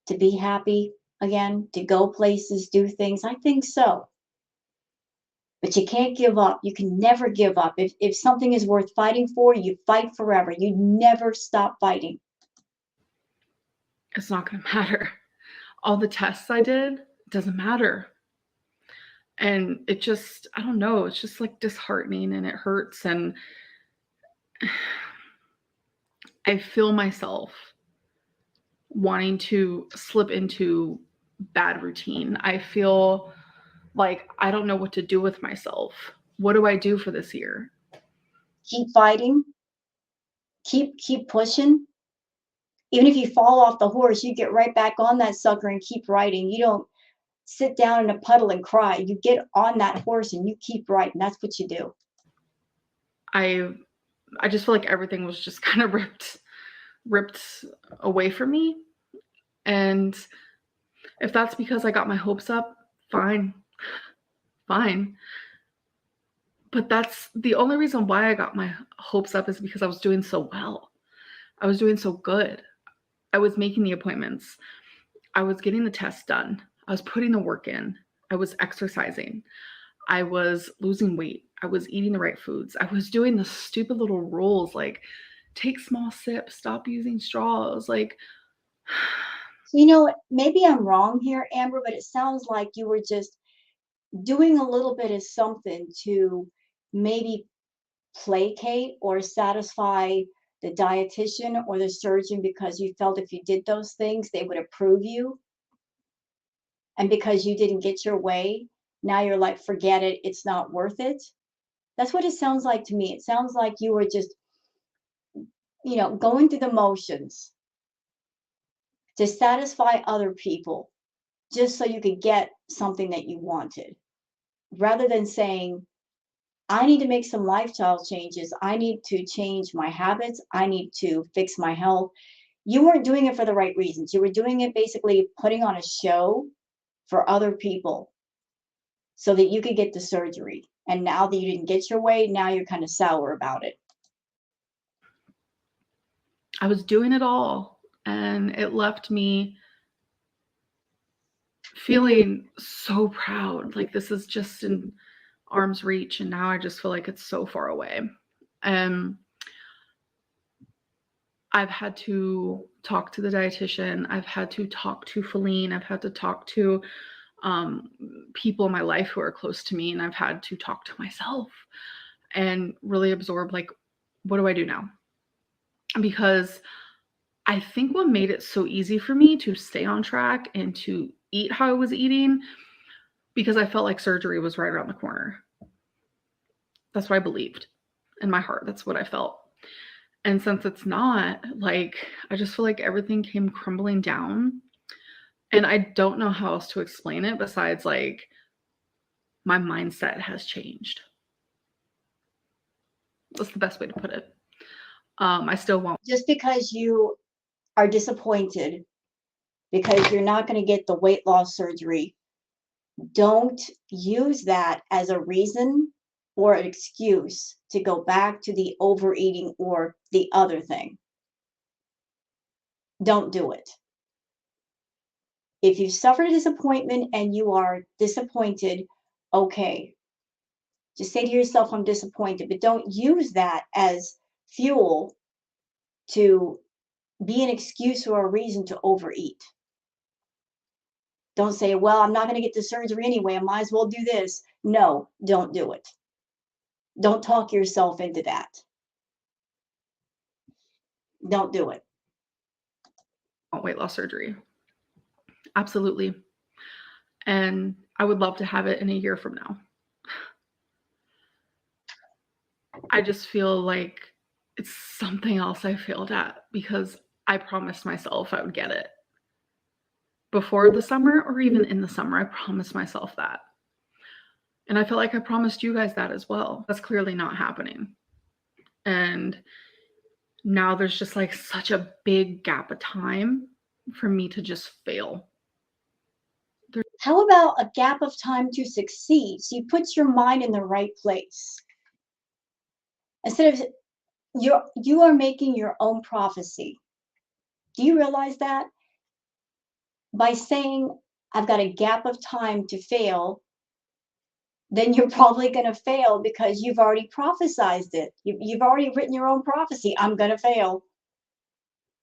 to be happy again, to go places, do things? I think so. But you can't give up. You can never give up. If something is worth fighting for, you fight forever. You never stop fighting. It's not going to matter. All the tests I did, it doesn't matter. And it just, I don't know, it's just like disheartening and it hurts. And I feel myself wanting to slip into bad routine. I feel like I don't know what to do with myself. What do I do for this year? Keep fighting. Keep pushing. Even if you fall off the horse, you get right back on that sucker and keep riding. You don't sit down in a puddle and cry. You get on that horse and you keep riding. That's what you do. I just feel like everything was just kind of ripped away from me. And if that's because I got my hopes up, fine. But that's the only reason why I got my hopes up, is because I was doing so well. I was doing so good. I was making the appointments. I was getting the tests done. I was putting the work in. I was exercising. I was losing weight. I was eating the right foods. I was doing the stupid little rules like take small sips, stop using straws. Like, you know, maybe I'm wrong here, Amber, but it sounds like you were just doing a little bit of something to maybe placate or satisfy the dietitian or the surgeon, because you felt if you did those things, they would approve you. And because you didn't get your way, now you're like, forget it, it's not worth it. That's what it sounds like to me. It sounds like you were just, going through the motions to satisfy other people just so you could get something that you wanted, rather than saying, I need to make some lifestyle changes. I need to change my habits. I need to fix my health. You weren't doing it for the right reasons. You were doing it basically putting on a show for other people so that you could get the surgery. And now that you didn't get your way, now you're kind of sour about it. I was doing it all, and it left me feeling so proud. Like this is just in arm's reach, and now I just feel like it's so far away. I've had to talk to the dietitian. I've had to talk to Feline. I've had to talk to people in my life who are close to me, and I've had to talk to myself and really absorb, like, what do I do now? Because I think what made it so easy for me to stay on track and to eat how I was eating, because I felt like surgery was right around the corner. That's what I believed in my heart. That's what I felt. And since it's not, like, I just feel like everything came crumbling down. And I don't know how else to explain it besides, like, my mindset has changed. That's the best way to put it. I still won't. Just because you are disappointed because you're not going to get the weight loss surgery, don't use that as a reason or an excuse to go back to the overeating or the other thing. Don't do it. If you suffered a disappointment and you are disappointed, okay. Just say to yourself, I'm disappointed, but don't use that as fuel to be an excuse or a reason to overeat. Don't say, well, I'm not going to get the surgery anyway. I might as well do this. No, don't do it. Don't talk yourself into that. Don't do it. Weight loss surgery. Absolutely. And I would love to have it in a year from now. I just feel like it's something else I failed at because I promised myself I would get it before the summer or even in the summer. I promised myself that. And I feel like I promised you guys that as well. That's clearly not happening. And now there's just like such a big gap of time for me to just fail. How about a gap of time to succeed? So you put your mind in the right place. Instead of you are making your own prophecy. Do you realize that? By saying, I've got a gap of time to fail, then you're probably going to fail because you've already prophesied it. You've already written your own prophecy. I'm going to fail.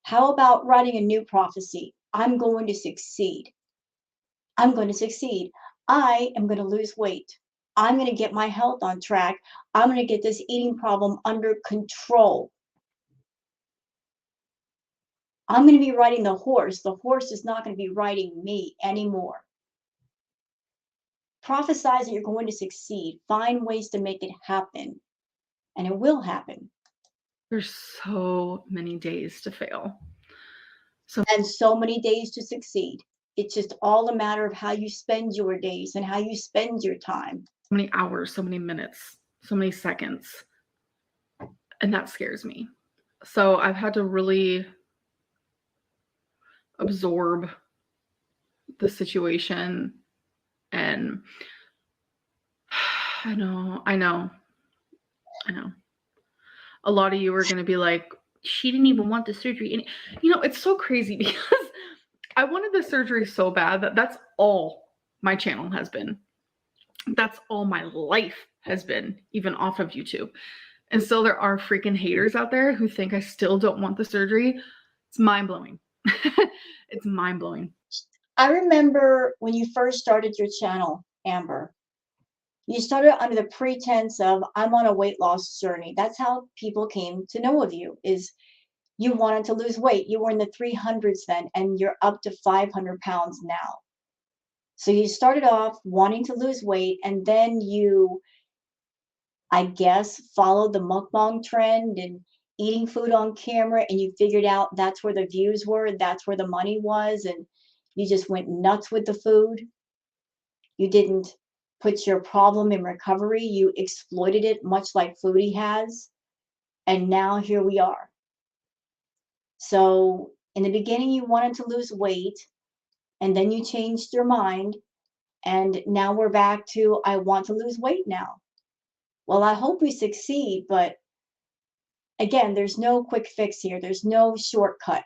How about writing a new prophecy? I'm going to succeed. I'm going to succeed. I am going to lose weight. I'm going to get my health on track. I'm going to get this eating problem under control. I'm going to be riding the horse. The horse is not going to be riding me anymore. Prophesize that you're going to succeed. Find ways to make it happen. And it will happen. There's so many days to fail. And so many days to succeed. It's just all a matter of how you spend your days and how you spend your time. So many hours, so many minutes, so many seconds. And that scares me. So I've had to really absorb the situation. And I know. A lot of you are going to be like, she didn't even want the surgery. And, it's so crazy because I wanted the surgery so bad that that's all my channel has been. That's all my life has been, even off of YouTube. And still there are freaking haters out there who think I still don't want the surgery. It's mind-blowing. It's mind-blowing. I remember when you first started your channel, Amber, you started under the pretense of, I'm on a weight loss journey. That's how people came to know of you, is you wanted to lose weight. You were in the 300s then, and you're up to 500 pounds now. So you started off wanting to lose weight, and then you, I guess, followed the mukbang trend and eating food on camera, and you figured out that's where the views were, that's where the money was, and you just went nuts with the food. You didn't put your problem in recovery. You exploited it, much like Foodie has. And now here we are. So in the beginning, you wanted to lose weight, and then you changed your mind. And now we're back to, I want to lose weight now. Well, I hope we succeed, but again, there's no quick fix here. There's no shortcut.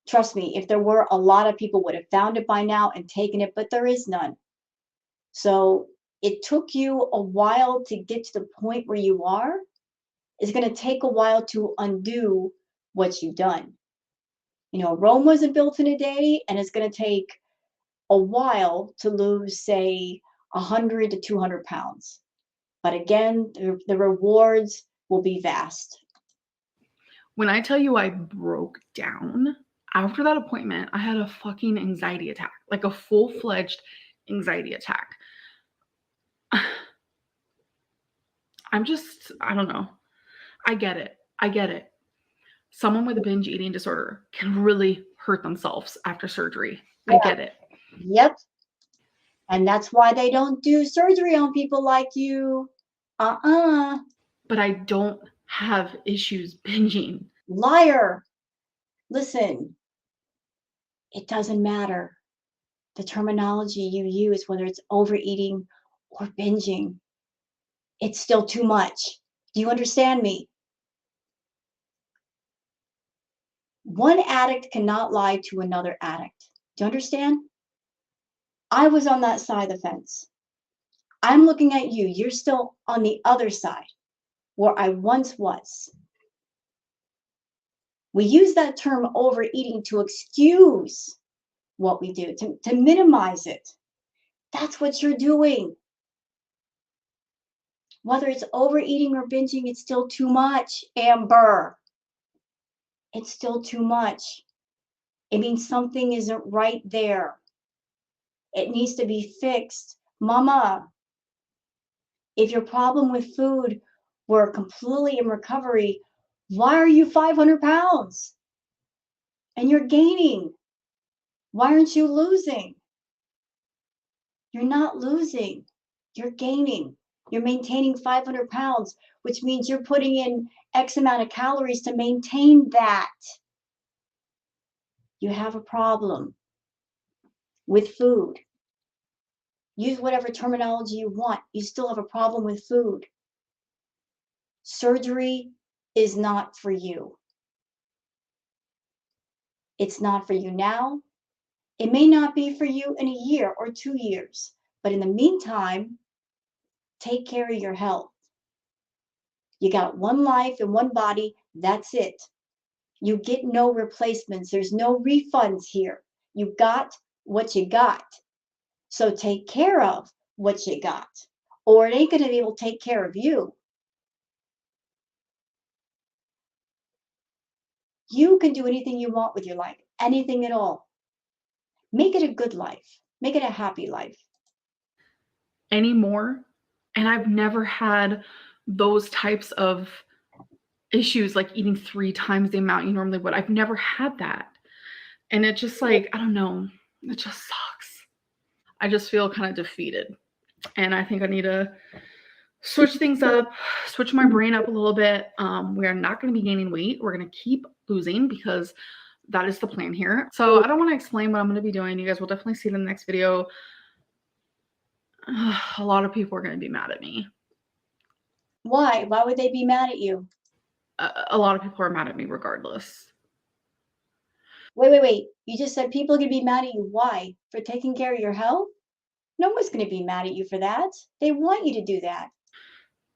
Trust me, if there were, a lot of people would have found it by now and taken it, but there is none. So it took you a while to get to the point where you are. It's going to take a while to undo what you've done. Rome wasn't built in a day, and it's going to take a while to lose, say, 100 to 200 pounds. But again, the rewards will be vast. When I tell you I broke down after that appointment, I had a fucking anxiety attack, like a full-fledged anxiety attack. I don't know. I get it. Someone with a binge eating disorder can really hurt themselves after surgery. Yeah. I get it. Yep. And that's why they don't do surgery on people like you. But I don't have issues binging. Liar. Listen, it doesn't matter the terminology you use, whether it's overeating or binging. It's still too much. Do you understand me? One addict cannot lie to another addict. Do you understand? I was on that side of the fence. I'm looking at you. You're still on the other side where I once was. We use that term overeating to excuse what we do, to minimize it. That's what you're doing. Whether it's overeating or binging, it's still too much, Amber. It's still too much. It means something isn't right there. It needs to be fixed. Mama, if your problem with food were completely in recovery, why are you 500 pounds? And you're gaining. Why aren't you losing? You're not losing. You're gaining. You're maintaining 500 pounds, which means you're putting in X amount of calories to maintain that. You have a problem with food. Use whatever terminology you want. You still have a problem with food. Surgery is not for you. It's not for you now. It may not be for you in a year or 2 years, but in the meantime, take care of your health. You got one life and one body, that's it. You get no replacements. There's no refunds here. You got what you got. So take care of what you got, or it ain't going to be able to take care of you. You can do anything you want with your life, anything at all. Make it a good life. Make it a happy life. Anymore. And I've never had those types of issues like eating 3 times the amount you normally would. I've never had that. And it just like, I don't know, it just sucks. I just feel kind of defeated. And I think I need to switch things up, switch my brain up a little bit. We are not going to be gaining weight. We're going to keep losing because that is the plan here. So I don't want to explain what I'm going to be doing. You guys will definitely see it in the next video. A lot of people are going to be mad at me. Why? Why would they be mad at you? A lot of people are mad at me regardless. Wait. You just said people are going to be mad at you. Why? For taking care of your health? No one's going to be mad at you for that. They want you to do that.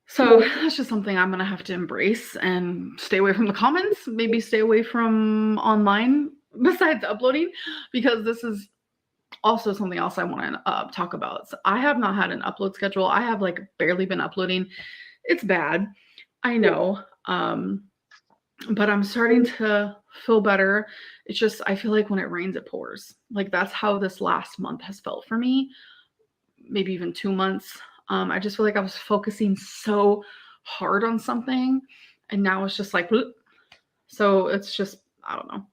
So that's just something I'm going to have to embrace and stay away from the comments, maybe stay away from online besides uploading, because this is also something else I want to talk about. So I have not had an upload schedule. I have like barely been uploading. It's bad. I know. But I'm starting to feel better. It's just, I feel like when it rains, it pours. Like that's how this last month has felt for me. Maybe even 2 months. I just feel like I was focusing so hard on something and now it's just like, bloop. So it's just, I don't know.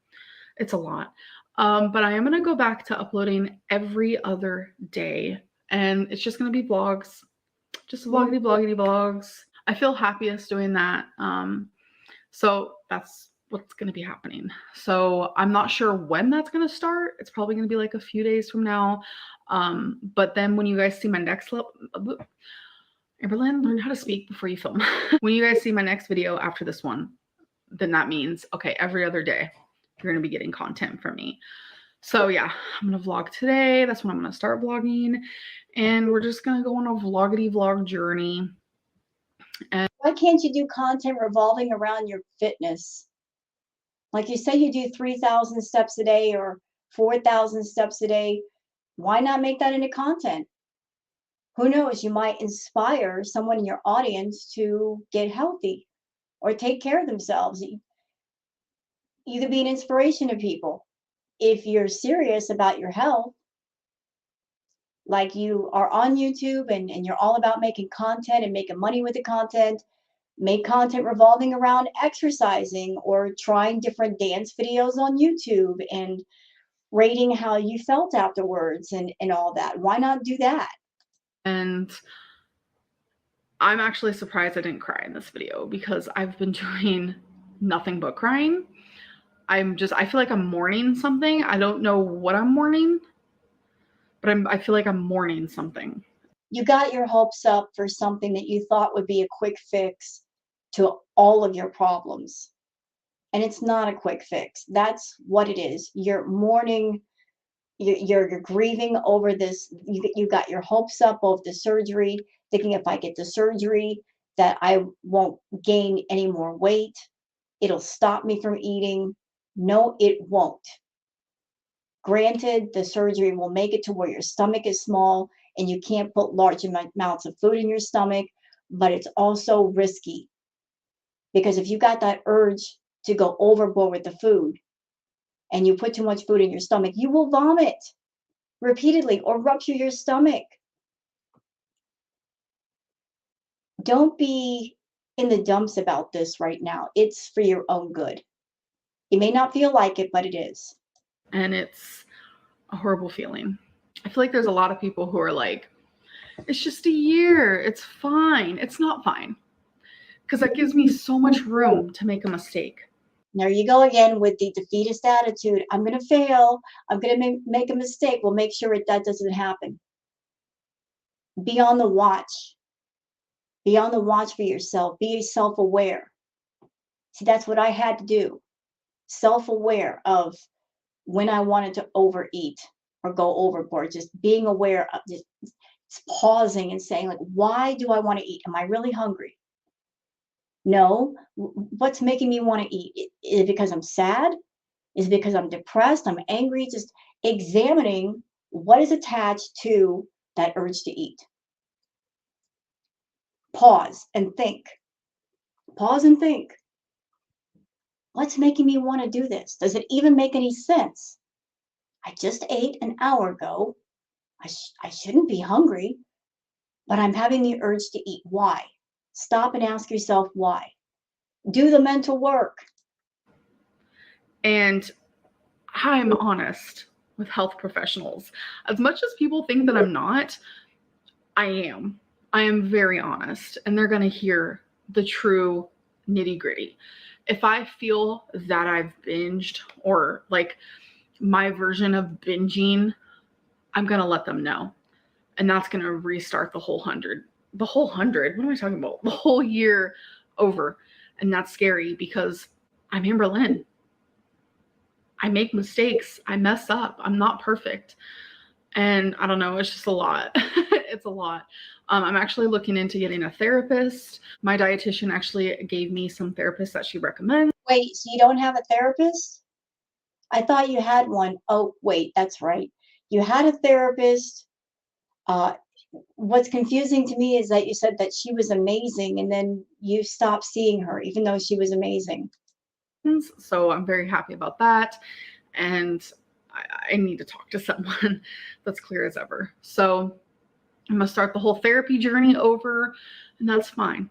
It's a lot. But I am going to go back to uploading every other day and it's just going to be vlogs, just vloggity vlogs. I feel happiest doing that. So that's what's going to be happening. So I'm not sure when that's going to start. It's probably going to be like a few days from now. But then when you guys see my next Amberlynn, learn how to speak before you film. When you guys see my next video after this one, then that means, okay, every other day you're going to be getting content from me. So yeah, I'm going to vlog today. That's when I'm going to start vlogging. And we're just going to go on a vloggity vlog journey. And why can't you do content revolving around your fitness? Like you say you do 3,000 steps a day or 4,000 steps a day. Why not make that into content? Who knows, you might inspire someone in your audience to get healthy or take care of themselves. You could be an inspiration to people. If you're serious about your health, like you are on YouTube and you're all about making content and making money with the content, make content revolving around exercising or trying different dance videos on YouTube and rating how you felt afterwards and all that. Why not do that? And I'm actually surprised I didn't cry in this video because I've been doing nothing but crying. I feel like I'm mourning something. I don't know what I'm mourning, but I feel like I'm mourning something. You got your hopes up for something that you thought would be a quick fix to all of your problems. And it's not a quick fix. That's what it is. You're mourning, you're grieving over this. You got your hopes up of the surgery, thinking if I get the surgery that I won't gain any more weight. It'll stop me from eating. No, it won't. Granted, the surgery will make it to where your stomach is small and you can't put large amounts of food in your stomach, but it's also risky because if you got that urge to go overboard with the food and you put too much food in your stomach, you will vomit repeatedly or rupture your stomach. Don't be in the dumps about this right now. It's for your own good. You may not feel like it, but it is. And it's a horrible feeling. I feel like there's a lot of people who are like, it's just a year. It's fine. It's not fine. Because that gives me so much room to make a mistake. There you go again with the defeatist attitude. I'm going to fail. I'm going to make a mistake. We'll make sure that doesn't happen. Be on the watch. Be on the watch for yourself. Be self-aware. See, that's what I had to do. Self-aware of when I wanted to overeat or go overboard. Just being aware of just pausing and saying, like, why do I want to eat? Am I really hungry? No. What's making me want to eat? Is it because I'm sad? Is it because I'm depressed? I'm angry? Just examining what is attached to that urge to eat. Pause and think. Pause and think. What's making me want to do this? Does it even make any sense? I just ate an hour ago. I shouldn't be hungry, but I'm having the urge to eat. Why? Stop and ask yourself why. Do the mental work. And I'm honest with health professionals. As much as people think that I'm not, I am. I am very honest, and they're going to hear the true nitty gritty. If I feel that I've binged or like my version of binging, I'm going to let them know. And that's going to restart the whole 100. The whole 100? What am I talking about? The whole year over. And that's scary because I'm Amberlynn. I make mistakes. I mess up. I'm not perfect. And I don't know, it's just a lot. It's a lot. I'm actually looking into getting a therapist. My dietitian actually gave me some therapists that she recommends. Wait, so you don't have a therapist? I thought you had one. Oh, wait, that's right. You had a therapist. What's confusing to me is that you said that she was amazing and then you stopped seeing her, even though she was amazing. So I'm very happy about that. And I need to talk to someone that's clear as ever. So I'm going to start the whole therapy journey over, and that's fine.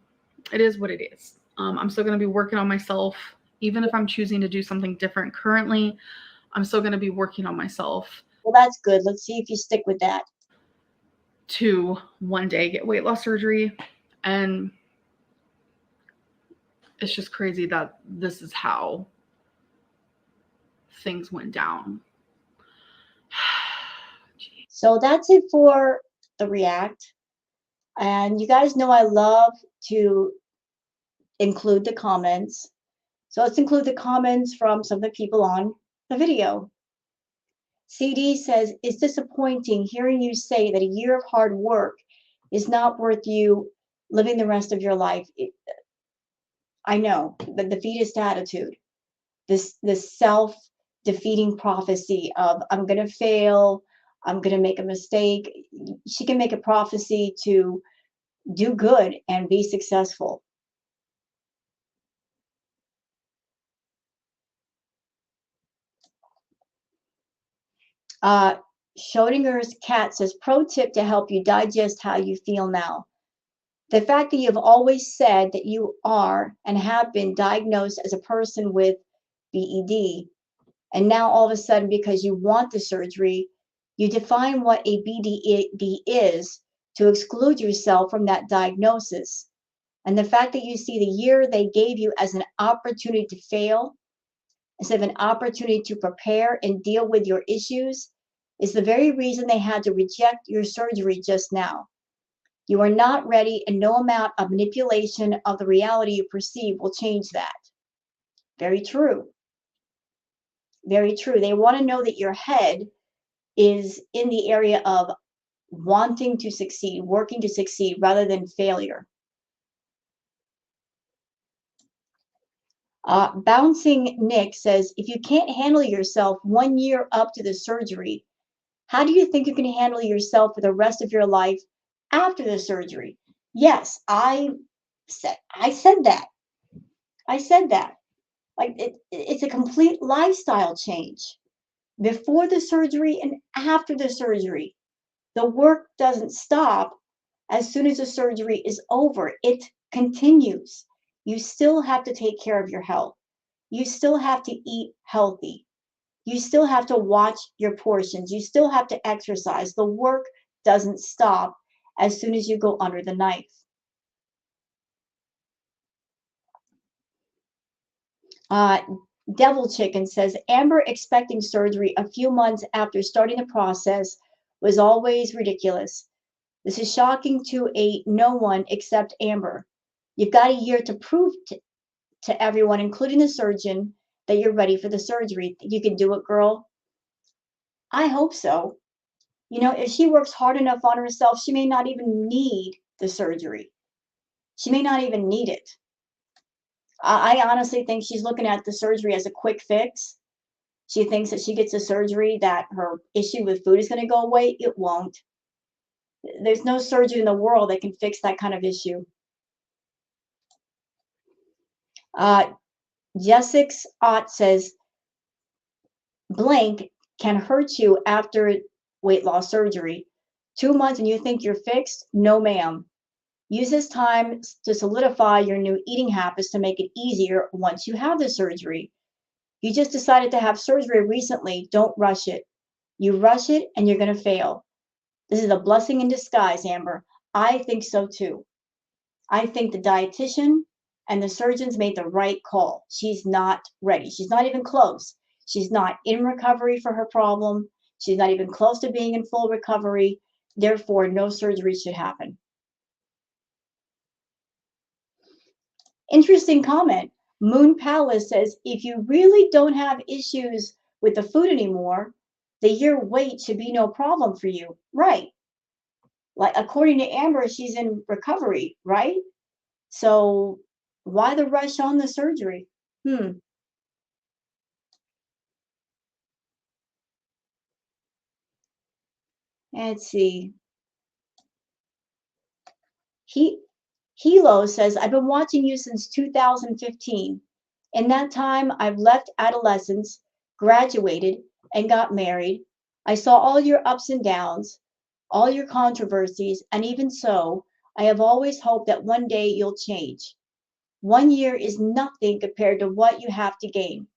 It is what it is. I'm still going to be working on myself. Even if I'm choosing to do something different currently, I'm still going to be working on myself. Well, that's good. Let's see if you stick with that. To one day get weight loss surgery. And it's just crazy that this is how things went down. So that's it for the react. And you guys know I love to include the comments. So let's include the comments from some of the people on the video. CD says, it's disappointing hearing you say that a year of hard work is not worth you living the rest of your life. I know, the defeatist attitude, this self-defeating prophecy of I'm going to fail, I'm going to make a mistake. She can make a prophecy to do good and be successful. Schrodinger's cat says, pro tip to help you digest how you feel now. The fact that you've always said that you are and have been diagnosed as a person with BED And now all of a sudden, because you want the surgery, you define what a BDD is to exclude yourself from that diagnosis. And the fact that you see the year they gave you as an opportunity to fail instead of an opportunity to prepare and deal with your issues is the very reason they had to reject your surgery just now. You are not ready, and no amount of manipulation of the reality you perceive will change that. Very true. Very true. They want to know that your head is in the area of wanting to succeed, working to succeed rather than failure. Bouncing Nick says, if you can't handle yourself 1 year up to the surgery, how do you think you can handle yourself for the rest of your life after the surgery? Yes, I said that. I said that. Like it's a complete lifestyle change before the surgery and after the surgery. The work doesn't stop as soon as the surgery is over. It continues. You still have to take care of your health. You still have to eat healthy. You still have to watch your portions. You still have to exercise. The work doesn't stop as soon as you go under the knife. Devil Chicken says, Amber expecting surgery a few months after starting the process was always ridiculous. This is shocking to no one except Amber. You've got a year to prove to everyone, including the surgeon, that you're ready for the surgery. You can do it, girl. I hope so. You know, if she works hard enough on herself, she may not even need the surgery. She may not even need it. I honestly think she's looking at the surgery as a quick fix. She thinks that she gets a surgery that her issue with food is going to go away. It won't. There's no surgeon in the world that can fix that kind of issue. Jessica Ott says, blank can hurt you after weight loss surgery. 2 months and you think you're fixed? No, ma'am. Use this time to solidify your new eating habits to make it easier once you have the surgery. You just decided to have surgery recently. Don't rush it. You rush it and you're going to fail. This is a blessing in disguise, Amber. I think so too. I think the dietitian and the surgeons made the right call. She's not ready. She's not even close. She's not in recovery for her problem. She's not even close to being in full recovery. Therefore, no surgery should happen. Interesting comment. Moon Palace says, if you really don't have issues with the food anymore, the year wait should be no problem for you. Right. Like, according to Amber, she's in recovery, right? So why the rush on the surgery? Let's see. Hilo says, I've been watching you since 2015. In that time, I've left adolescence, graduated, and got married. I saw all your ups and downs, all your controversies, and even so, I have always hoped that one day you'll change. 1 year is nothing compared to what you have to gain.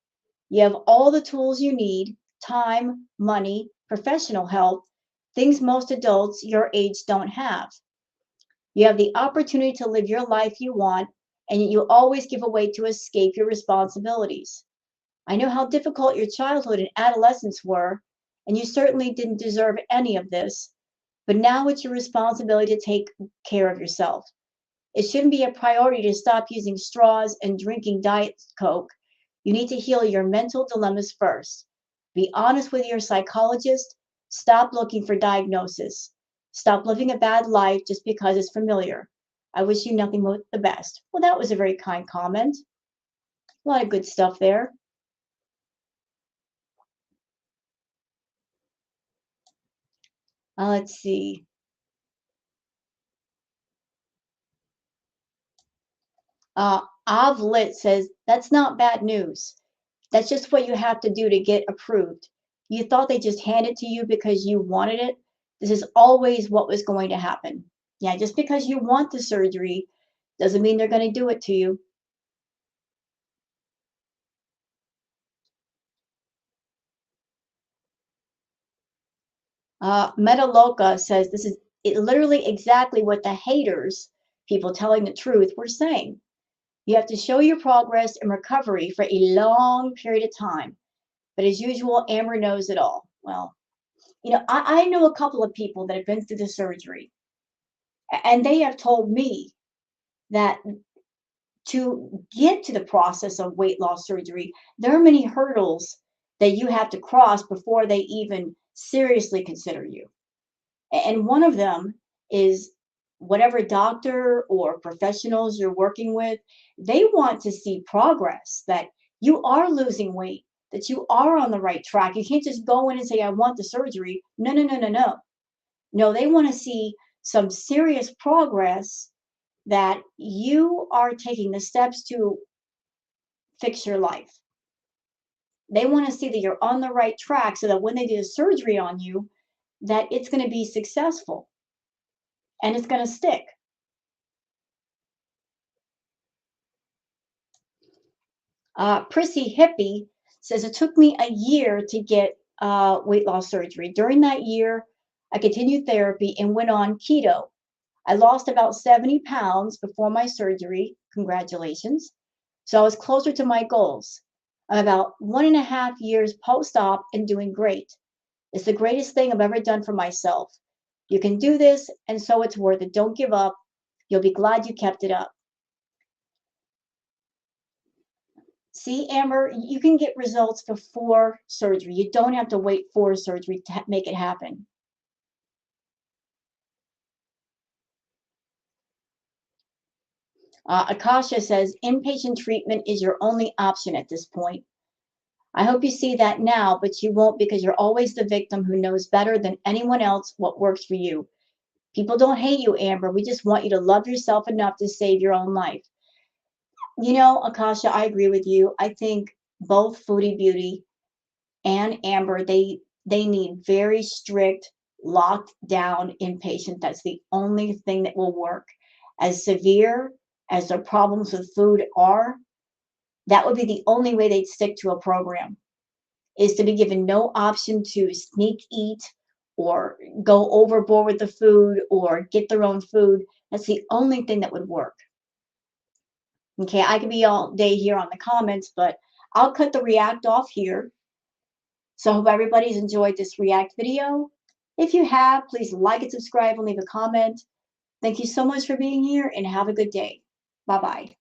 You have all the tools you need, time, money, professional help, things most adults your age don't have. You have the opportunity to live your life you want, and yet you always give away to escape your responsibilities. I know how difficult your childhood and adolescence were, and you certainly didn't deserve any of this, but now it's your responsibility to take care of yourself. It shouldn't be a priority to stop using straws and drinking Diet Coke. You need to heal your mental dilemmas first. Be honest with your psychologist. Stop looking for diagnosis. Stop living a bad life just because it's familiar. I wish you nothing but the best. Well, that was a very kind comment. A lot of good stuff there. Let's see. Avlit says, that's not bad news. That's just what you have to do to get approved. You thought they just handed it to you because you wanted it. This is always what was going to happen. Yeah, just because you want the surgery doesn't mean they're going to do it to you. Metaloka says this is literally exactly what the haters, people telling the truth, were saying. You have to show your progress and recovery for a long period of time. But as usual, Amber knows it all. Well, I know a couple of people that have been through the surgery, and they have told me that to get to the process of weight loss surgery, there are many hurdles that you have to cross before they even seriously consider you. And one of them is whatever doctor or professionals you're working with, they want to see progress, that you are losing weight, that you are on the right track. You can't just go in and say, I want the surgery. No, no, no, no, no. No, they want to see some serious progress, that you are taking the steps to fix your life. They want to see that you're on the right track so that when they do the surgery on you, that it's going to be successful and it's going to stick. Prissy Hippie says it took me a year to get weight loss surgery. During that year, I continued therapy and went on keto. I lost about 70 pounds before my surgery. Congratulations. So I was closer to my goals. I'm about 1.5 years post-op and doing great. It's the greatest thing I've ever done for myself. You can do this, and so it's worth it. Don't give up. You'll be glad you kept it up. See, Amber, you can get results before surgery. You don't have to wait for surgery to make it happen. Akasha says inpatient treatment is your only option at this point. I hope you see that now, but you won't, because you're always the victim who knows better than anyone else what works for you. People don't hate you, Amber. We just want you to love yourself enough to save your own life. Akasha, I agree with you. I think both Foodie Beauty and Amber, they need very strict, locked down inpatient. That's the only thing that will work. As severe as their problems with food are, that would be the only way they'd stick to a program, is to be given no option to sneak eat or go overboard with the food or get their own food. That's the only thing that would work. Okay, I could be all day here on the comments, but I'll cut the React off here. So I hope everybody's enjoyed this React video. If you have, please like and subscribe and leave a comment. Thank you so much for being here, and have a good day. Bye-bye.